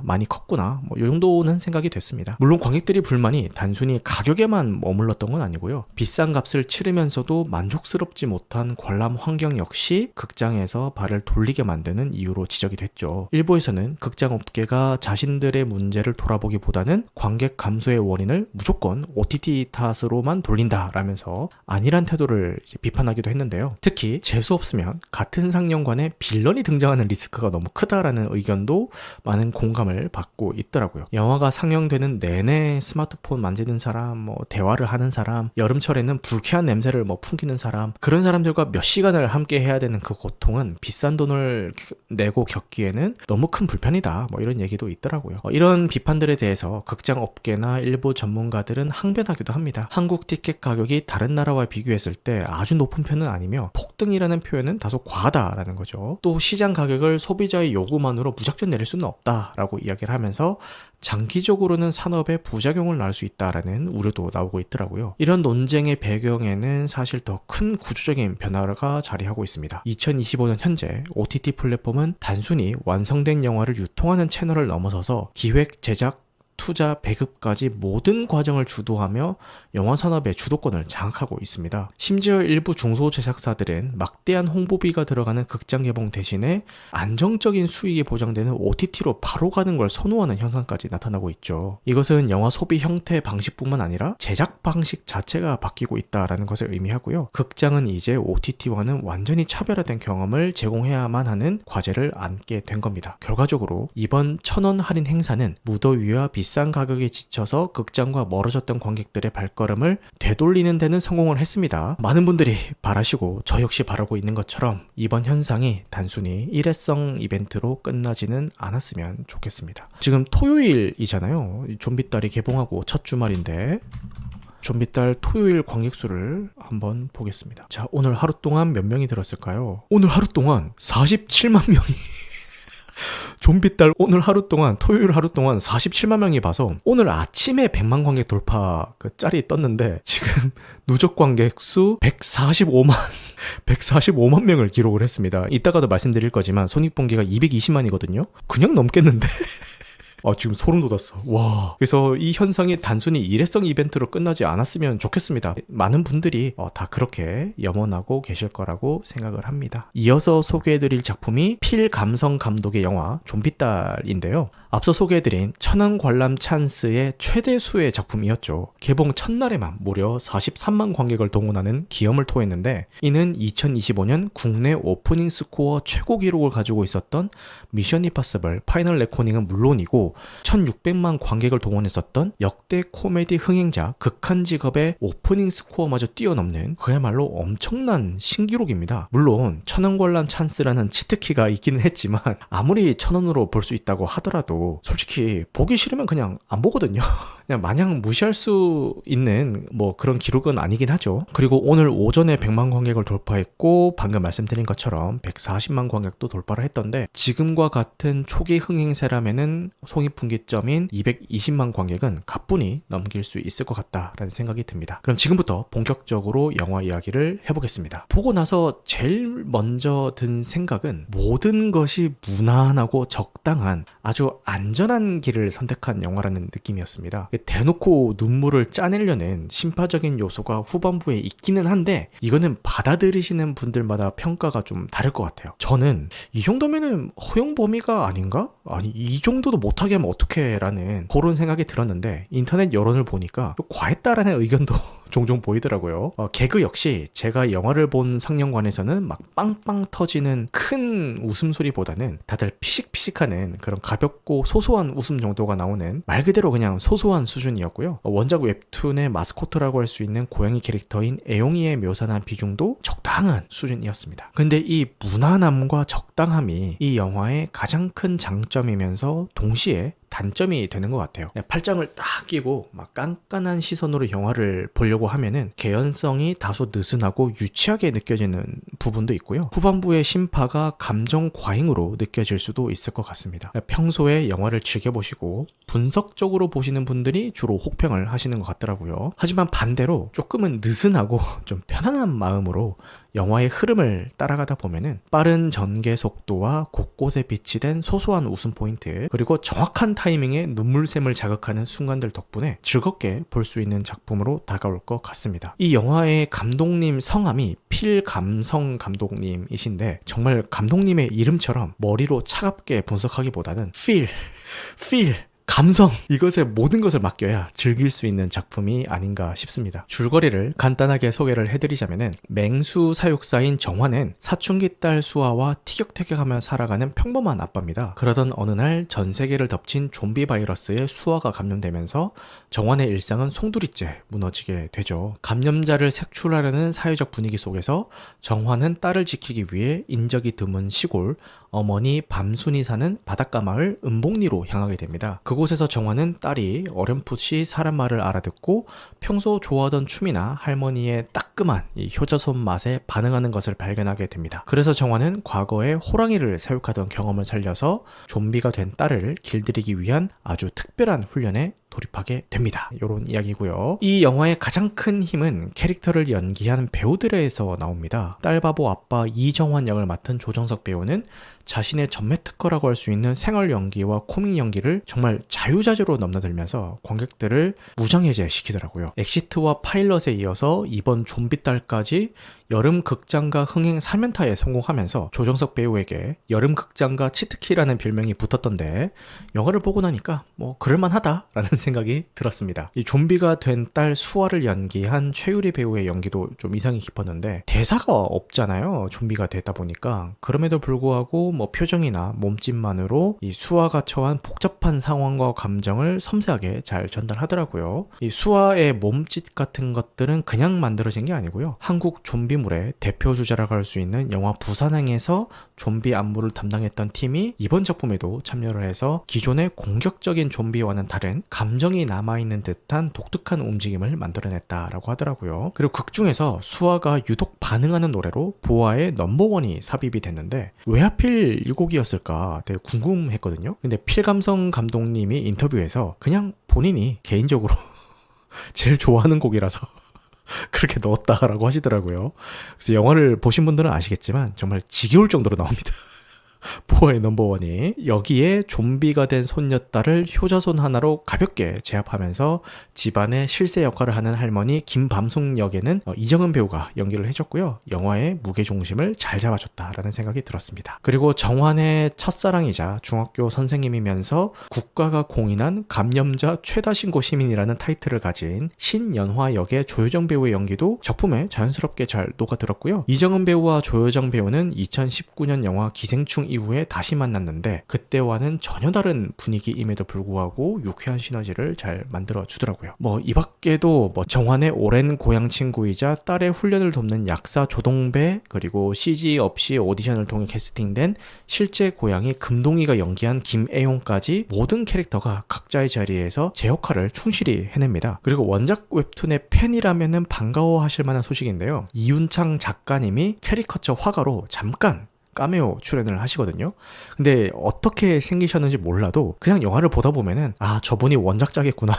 많이 컸구나 뭐 이 정도는 생각이 됐습니다. 물론 관객들이 불만이 단순히 가격에만 머물렀던 건 아니고요. 비싼 값을 치르면서도 만족스럽지 못한 관람 환경 역시 극장에서 발을 돌리게 만드는 이유로 지적이 됐죠. 일부에서는 극장 업계가 자신들의 문제를 돌아보기보다는 관객 감소의 원인을 무조건 OTT 탓으로만 돌린다라면서 아니란 태도를 비판하기도 했는데요. 특히 재수 없으면 같은 상영관에 빌런이 등장하는 리스크가 너무 크다라는 의견도 많은 공감을 받고 있더라고요. 영화가 상영되는 내내 스마트폰 만지는 사람, 뭐 대화를 하는 사람, 여름철에는 불쾌한 냄새를 풍기는 사람, 그런 사람들과 몇 시간을 함께 해야 되는 그 고통은 비싼 돈을 내고 겪기에는 너무 큰 불편이다. 이런 얘기도 있더라고요. 이런 비판들에 대해서 극장 업계나 일부 전문가들은 항변하기도 합니다. 한국 티켓 가격이 다른 나라와 비교했을 때 아주 높은 편은 아니며 폭등이라는 표현은 다소 과하다라는 거죠. 또 시장 가격을 소비자의 요구만으로 무작정 내릴 수는 없다라고 이야기를 하면서 장기적으로는 산업에 부작용을 낳을 수 있다라는 우려도 나오고 있더라고요. 이런 논쟁의 배경에는 사실 더 큰 구조적인 변화가 자리하고 있습니다. 2025년 현재 OTT 플랫폼은 단순히 완성된 영화를 유통하는 채널을 넘어서서 기획, 제작, 투자, 배급까지 모든 과정을 주도하며 영화 산업의 주도권을 장악하고 있습니다. 심지어 일부 중소제작사들은 막대한 홍보비가 들어가는 극장 개봉 대신에 안정적인 수익이 보장되는 OTT로 바로 가는 걸 선호하는 현상까지 나타나고 있죠. 이것은 영화 소비 형태 방식뿐만 아니라 제작 방식 자체가 바뀌고 있다는 것을 의미하고요. 극장은 이제 OTT와는 완전히 차별화된 경험을 제공해야만 하는 과제를 안게 된 겁니다. 결과적으로 이번 1,000원 할인 행사는 무더위와 비싼 가격에 지쳐서 극장과 멀어졌던 관객들의 발걸음을 되돌리는 데는 성공을 했습니다. 많은 분들이 바라시고 저 역시 바라고 있는 것처럼 이번 현상이 단순히 일회성 이벤트로 끝나지는 않았으면 좋겠습니다. 지금 토요일이잖아요. 좀비딸이 개봉하고 첫 주말인데 좀비딸 토요일 관객 수를 한번 보겠습니다. 자, 오늘 하루 동안 몇 명이 들었을까요? 오늘 하루 동안 47만 명이 좀비딸 오늘 하루 동안 토요일 하루 동안 47만 명이 봐서 오늘 아침에 100만 관객 돌파 그 짤이 떴는데 지금 누적 관객 수 145만 명을 기록을 했습니다. 이따가도 말씀드릴 거지만 손익분기가 220만이거든요. 그냥 넘겠는데 지금 소름 돋았어. 와. 그래서 이 현상이 단순히 일회성 이벤트로 끝나지 않았으면 좋겠습니다. 많은 분들이 다 그렇게 염원하고 계실 거라고 생각을 합니다. 이어서 소개해드릴 작품이 필 감성 감독의 영화 좀비딸인데요. 앞서 소개해드린 천원 관람 찬스의 최대 수의 작품이었죠. 개봉 첫날에만 무려 43만 관객을 동원하는 기염을 토했는데 이는 2025년 국내 오프닝 스코어 최고 기록을 가지고 있었던 미션 임파서블 파이널 레코닝은 물론이고 1600만 관객을 동원했었던 역대 코미디 흥행작 극한 직업의 오프닝 스코어마저 뛰어넘는 그야말로 엄청난 신기록입니다. 물론 천원 관람 찬스라는 치트키가 있기는 했지만 아무리 1,000원으로 볼 수 있다고 하더라도 솔직히 보기 싫으면 그냥 안 보거든요. 그냥 마냥 무시할 수 있는 그런 기록은 아니긴 하죠. 그리고 오늘 오전에 100만 관객을 돌파했고 방금 말씀드린 것처럼 140만 관객도 돌파를 했던데 지금과 같은 초기 흥행세라면은 손익분기점인 220만 관객은 가뿐히 넘길 수 있을 것 같다라는 생각이 듭니다. 그럼 지금부터 본격적으로 영화 이야기를 해보겠습니다. 보고 나서 제일 먼저 든 생각은 모든 것이 무난하고 적당한 아주 안전한 길을 선택한 영화라는 느낌이었습니다. 대놓고 눈물을 짜내려는 심파적인 요소가 후반부에 있기는 한데 이거는 받아들이시는 분들마다 평가가 좀 다를 것 같아요. 저는 이 정도면은 허용 범위가 아닌가? 아니 이 정도도 못하게 하면 어떡해 라는 그런 생각이 들었는데 인터넷 여론을 보니까 과했다라는 의견도 종종 보이더라고요. 개그 역시 제가 영화를 본 상영관에서는 막 빵빵 터지는 큰 웃음소리보다는 다들 피식피식하는 그런 가볍고 소소한 웃음 정도가 나오는 말 그대로 그냥 소소한 수준이었고요. 원작 웹툰의 마스코트라고 할 수 있는 고양이 캐릭터인 애용이의 묘사나 비중도 적당한 수준이었습니다. 근데 이 무난함과 적당함이 이 영화의 가장 큰 장점이면서 동시에 단점이 되는 것 같아요. 팔짱을 딱 끼고 막 깐깐한 시선으로 영화를 보려고 하면은 개연성이 다소 느슨하고 유치하게 느껴지는 부분도 있고요. 후반부의 심파가 감정 과잉으로 느껴질 수도 있을 것 같습니다. 평소에 영화를 즐겨보시고 분석적으로 보시는 분들이 주로 혹평을 하시는 것 같더라고요. 하지만 반대로 조금은 느슨하고 좀 편안한 마음으로 영화의 흐름을 따라가다 보면은 빠른 전개 속도와 곳곳에 비치된 소소한 웃음 포인트, 그리고 정확한 타이밍에 눈물샘을 자극하는 순간들 덕분에 즐겁게 볼 수 있는 작품으로 다가올 것 같습니다. 이 영화의 감독님 성함이 필감성 감독님이신데, 정말 감독님의 이름처럼 머리로 차갑게 분석하기보다는 feel, 감성, 이것에 모든 것을 맡겨야 즐길 수 있는 작품이 아닌가 싶습니다. 줄거리를 간단하게 소개를 해드리자면은, 맹수 사육사인 정환은 사춘기 딸 수아와 티격태격하며 살아가는 평범한 아빠입니다. 그러던 어느 날 전 세계를 덮친 좀비 바이러스에 수아가 감염되면서 정환의 일상은 송두리째 무너지게 되죠. 감염자를 색출하려는 사회적 분위기 속에서 정환은 딸을 지키기 위해 인적이 드문 시골 어머니 밤순이 사는 바닷가 마을 은복리로 향하게 됩니다. 그곳에서 정환은 딸이 어렴풋이 사람 말을 알아듣고 평소 좋아하던 춤이나 할머니의 따끔한 이 효자손 맛에 반응하는 것을 발견하게 됩니다. 그래서 정환은 과거에 호랑이를 사육하던 경험을 살려서 좀비가 된 딸을 길들이기 위한 아주 특별한 훈련에 돌입하게 됩니다. 이런 이야기고요. 이 영화의 가장 큰 힘은 캐릭터를 연기한 배우들에서 나옵니다. 딸바보 아빠 이정환 역을 맡은 조정석 배우는 자신의 전매 특허라고 할 수 있는 생얼 연기와 코믹 연기를 정말 자유자재로 넘나들면서 관객들을 무장해제시키더라고요. 엑시트와 파일럿에 이어서 이번 좀비 딸까지 여름 극장가 흥행 3연타에 성공하면서 조정석 배우에게 여름 극장가 치트키라는 별명이 붙었던데, 영화를 보고 나니까 뭐 그럴만하다라는 생각이 들었습니다. 이 좀비가 된 딸 수아를 연기한 최유리 배우의 연기도 좀 인상이 깊었는데, 대사가 없잖아요. 좀비가 되다 보니까. 그럼에도 불구하고 뭐 표정이나 몸짓만으로 이 수아가 처한 복잡한 상황과 감정을 섬세하게 잘 전달하더라고요. 이 수아의 몸짓 같은 것들은 그냥 만들어진 게 아니고요. 한국 좀비물의 대표 주자라고 할 수 있는 영화 부산행에서 좀비 안무를 담당했던 팀이 이번 작품에도 참여를 해서 기존의 공격적인 좀비와는 다른 감정이 남아있는 듯한 독특한 움직임을 만들어냈다라고 하더라고요. 그리고 극중에서 수아가 유독 반응하는 노래로 보아의 넘버원이 삽입이 됐는데, 왜 하필 이 곡이었을까 되게 궁금했거든요. 근데 필감성 감독님이 인터뷰에서 그냥 본인이 개인적으로 제일 좋아하는 곡이라서 그렇게 넣었다라고 하시더라고요. 그래서 영화를 보신 분들은 아시겠지만 정말 지겨울 정도로 나옵니다. 보아의 넘버원이. 여기에 좀비가 된 손녀딸을 효자손 하나로 가볍게 제압하면서 집안의 실세 역할을 하는 할머니 김밤숙 역에는 이정은 배우가 연기를 해줬고요. 영화의 무게중심을 잘 잡아줬다라는 생각이 들었습니다. 그리고 정환의 첫사랑이자 중학교 선생님이면서 국가가 공인한 감염자 최다 신고 시민이라는 타이틀을 가진 신연화 역의 조효정 배우의 연기도 작품에 자연스럽게 잘 녹아들었고요. 이정은 배우와 조효정 배우는 2019년 영화 기생충 이후에 다시 만났는데, 그때와는 전혀 다른 분위기임에도 불구하고 유쾌한 시너지를 잘 만들어 주더라고요. 뭐 이 밖에도 정환의 오랜 고향 친구이자 딸의 훈련을 돕는 약사 조동배, 그리고 CG 없이 오디션을 통해 캐스팅된 실제 고향이 금동이가 연기한 김애용까지 모든 캐릭터가 각자의 자리에서 제 역할을 충실히 해냅니다. 그리고 원작 웹툰의 팬이라면은 반가워하실 만한 소식인데요. 이윤창 작가님이 캐리커처 화가로 잠깐 카메오 출연을 하시거든요. 근데 어떻게 생기셨는지 몰라도 그냥 영화를 보다 보면은 아, 저분이 원작자겠구나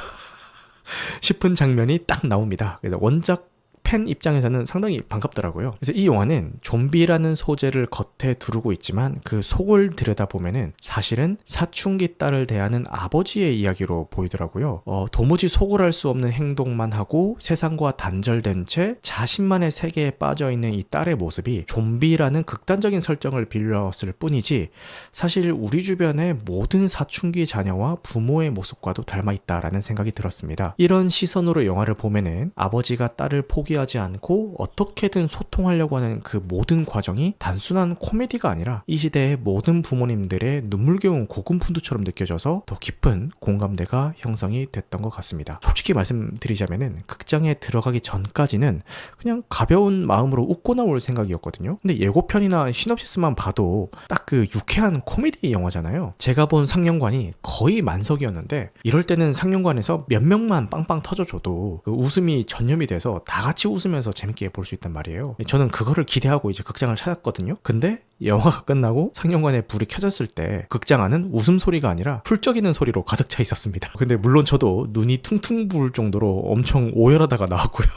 싶은 장면이 딱 나옵니다. 그래서 원작 팬 입장에서는 상당히 반갑더라고요. 그래서 이 영화는 좀비라는 소재를 겉에 두르고 있지만 그 속을 들여다보면은 사실은 사춘기 딸을 대하는 아버지의 이야기로 보이더라고요. 도무지 속을 알 수 없는 행동만 하고 세상과 단절된 채 자신만의 세계에 빠져있는 이 딸의 모습이 좀비라는 극단적인 설정을 빌렸을 뿐이지, 사실 우리 주변의 모든 사춘기 자녀와 부모의 모습과도 닮아있다라는 생각이 들었습니다. 이런 시선으로 영화를 보면은 아버지가 딸을 포기하고 무시하지 않고 어떻게든 소통하려고 하는 그 모든 과정이 단순한 코미디가 아니라 이 시대의 모든 부모님들의 눈물겨운 고군분투처럼 느껴져서 더 깊은 공감대가 형성이 됐던 것 같습니다. 솔직히 말씀드리자면은 극장에 들어가기 전까지는 그냥 가벼운 마음으로 웃고 나올 생각이었거든요. 근데 예고편이나 시놉시스만 봐도 딱 그 유쾌한 코미디 영화잖아요. 제가 본 상영관이 거의 만석이었는데 이럴 때는 상영관에서 몇 명만 빵빵 터져줘도 그 웃음이 전염이 돼서 다 같이 웃으면서 재밌게 볼 수 있단 말이에요. 저는 그거를 기대하고 이제 극장을 찾았거든요. 근데 영화가 끝나고 상영관에 불이 켜졌을 때 극장 안은 웃음소리가 아니라 훌쩍이는 소리로 가득 차 있었습니다. 근데 물론 저도 눈이 퉁퉁 부을 정도로 엄청 오열하다가 나왔고요.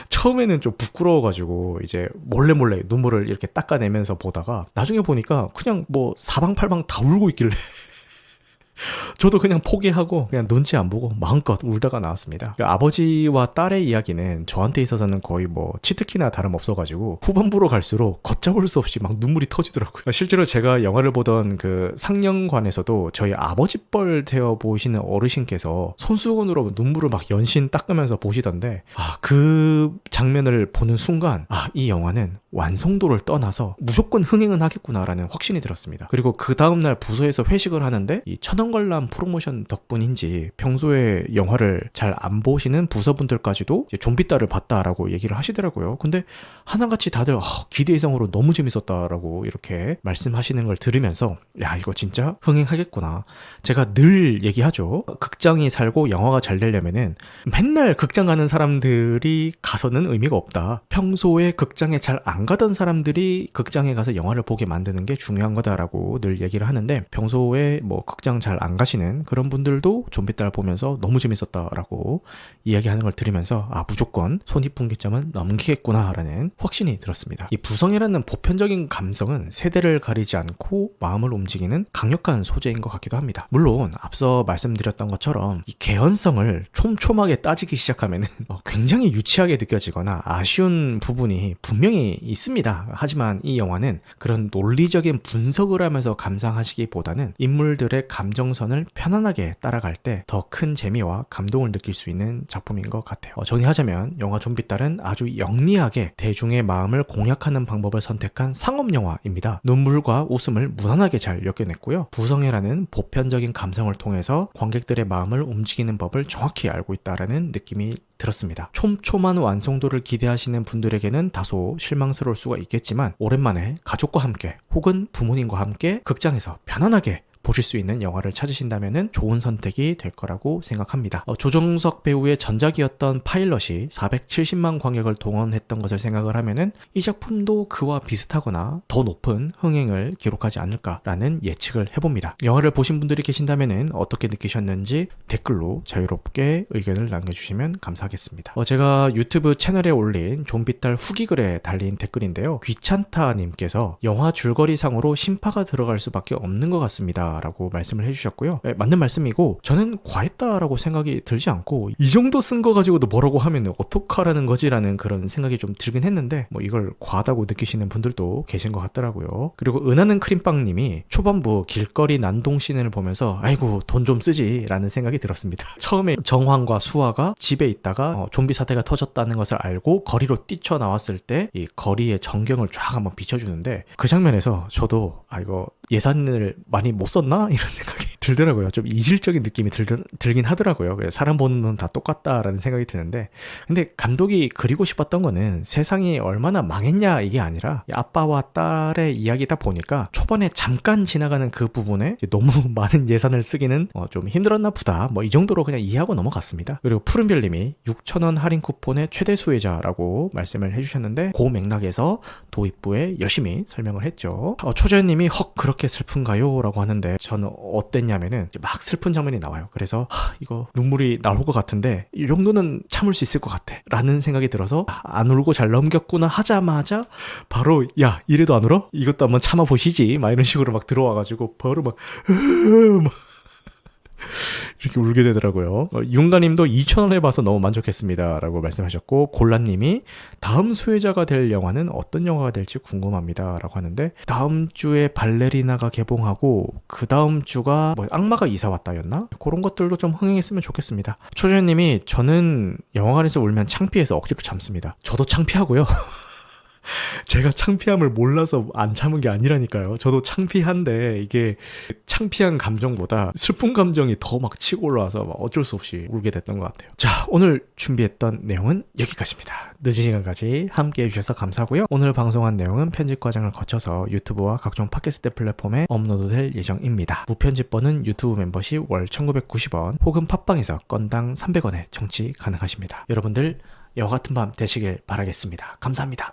처음에는 좀 부끄러워가지고 이제 몰래 눈물을 이렇게 닦아내면서 보다가 나중에 보니까 그냥 뭐 사방팔방 다 울고 있길래 저도 그냥 포기하고 그냥 눈치 안 보고 마음껏 울다가 나왔습니다. 그러니까 아버지와 딸의 이야기는 저한테 있어서는 거의 뭐 치트키나 다름없어가지고 후반부로 갈수록 걷잡을 수 없이 막 눈물이 터지더라고요. 실제로 제가 영화를 보던 그 상영관에서도 저희 아버지 뻘 되어 보이시는 어르신께서 손수건으로 눈물을 막 연신 닦으면서 보시던데 그 장면을 보는 순간 이 영화는 완성도를 떠나서 무조건 흥행은 하겠구나라는 확신이 들었습니다. 그리고 그 다음날 부서에서 회식을 하는데 이 천원관람 프로모션 덕분인지 평소에 영화를 잘 안 보시는 부서분들까지도 좀비딸을 봤다라고 얘기를 하시더라고요. 근데 하나같이 다들 기대 이상으로 너무 재밌었다라고 이렇게 말씀하시는 걸 들으면서 야 이거 진짜 흥행하겠구나. 제가 늘 얘기하죠. 극장이 살고 영화가 잘 되려면은 맨날 극장 가는 사람들이 가서는 의미가 없다. 평소에 극장에 잘 안 가던 사람들이 극장에 가서 영화를 보게 만드는 게 중요한 거다라고 늘 얘기를 하는데 평소에 뭐 극장 잘 안 가시는 그런 분들도 좀비딸 보면서 너무 재밌었다라고 이야기하는 걸 들으면서 무조건 손익분기점은 넘기겠구나라는 확신이 들었습니다. 이 부성이라는 보편적인 감성은 세대를 가리지 않고 마음을 움직이는 강력한 소재인 것 같기도 합니다. 물론 앞서 말씀드렸던 것처럼 이 개연성을 촘촘하게 따지기 시작하면 굉장히 유치하게 느껴지거나 아쉬운 부분이 분명히 있습니다. 하지만 이 영화는 그런 논리적인 분석을 하면서 감상하시기보다는 인물들의 감정선을 편안하게 따라갈 때 더 큰 재미와 감동을 느낄 수 있는 작품인 것 같아요. 정리하자면 영화 좀비딸은 아주 영리하게 대중의 마음을 공략하는 방법을 선택한 상업영화입니다. 눈물과 웃음을 무난하게 잘 엮여냈고요. 부성애라는 보편적인 감성을 통해서 관객들의 마음을 움직이는 법을 정확히 알고 있다는 느낌이 들었습니다. 촘촘한 완성도를 기대하시는 분들에게는 다소 실망스러울 수가 있겠지만 오랜만에 가족과 함께 혹은 부모님과 함께 극장에서 편안하게 보실 수 있는 영화를 찾으신다면 좋은 선택이 될 거라고 생각합니다. 조정석 배우의 전작이었던 파일럿이 470만 관객을 동원했던 것을 생각을 하면은 이 작품도 그와 비슷하거나 더 높은 흥행을 기록하지 않을까라는 예측을 해봅니다. 영화를 보신 분들이 계신다면 어떻게 느끼셨는지 댓글로 자유롭게 의견을 남겨주시면 감사하겠습니다. 제가 유튜브 채널에 올린 좀비딸 후기글에 달린 댓글인데요. 귀찮다님께서 영화 줄거리상으로 심파가 들어갈 수밖에 없는 것 같습니다. 라고 말씀을 해주셨고요. 네, 맞는 말씀이고 저는 과했다라고 생각이 들지 않고 이 정도 쓴 거 가지고도 뭐라고 하면 어떡하라는 거지 라는 그런 생각이 좀 들긴 했는데 이걸 과하다고 느끼시는 분들도 계신 것 같더라고요. 그리고 은하는 크림빵님이 초반부 길거리 난동씬을 보면서 아이고 돈 좀 쓰지 라는 생각이 들었습니다. 처음에 정황과 수아가 집에 있다가 좀비 사태가 터졌다는 것을 알고 거리로 뛰쳐나왔을 때 이 거리의 전경을 쫙 한번 비춰주는데 그 장면에서 저도 이거 예산을 많이 못 썼나? 이런 생각이 들더라고요. 좀 이질적인 느낌이 들긴 하더라고요. 사람 보는 건 다 똑같다라는 생각이 드는데 근데 감독이 그리고 싶었던 거는 세상이 얼마나 망했냐 이게 아니라 아빠와 딸의 이야기다 보니까 초반에 잠깐 지나가는 그 부분에 너무 많은 예산을 쓰기는 좀 힘들었나 보다 이 정도로 그냥 이해하고 넘어갔습니다. 그리고 푸른별님이 6,000원 할인 쿠폰의 최대 수혜자라고 말씀을 해주셨는데 그 맥락에서 도입부에 열심히 설명을 했죠. 초자연님이 헉 그렇게 슬픈가요? 라고 하는데 저는 어땠냐면은 막 슬픈 장면이 나와요. 그래서 이거 눈물이 나올 것 같은데 이 정도는 참을 수 있을 것 같아 라는 생각이 들어서 안 울고 잘 넘겼구나 하자마자 바로 야 이래도 안 울어? 이것도 한번 참아보시지 막 이런 식으로 막 들어와가지고 바로 막 이렇게 울게 되더라고요. 윤가님도 2,000원 해봐서 너무 만족했습니다 라고 말씀하셨고, 골라님이 다음 수혜자가 될 영화는 어떤 영화가 될지 궁금합니다 라고 하는데, 다음 주에 발레리나가 개봉하고 그 다음 주가 뭐 악마가 이사 왔다였나? 그런 것들도 좀 흥행했으면 좋겠습니다. 초조현님이 저는 영화관에서 울면 창피해서 억지로 참습니다. 저도 창피하고요. 제가 창피함을 몰라서 안 참은 게 아니라니까요. 저도 창피한데 이게 창피한 감정보다 슬픈 감정이 더 막 치고 올라와서 막 어쩔 수 없이 울게 됐던 것 같아요. 자, 오늘 준비했던 내용은 여기까지입니다. 늦은 시간까지 함께 해주셔서 감사하고요. 오늘 방송한 내용은 편집 과정을 거쳐서 유튜브와 각종 팟캐스트 플랫폼에 업로드될 예정입니다. 무편집본은 유튜브 멤버십 월 1990원 혹은 팟빵에서 건당 300원에 청취 가능하십니다. 여러분들 영화 같은 밤 되시길 바라겠습니다. 감사합니다.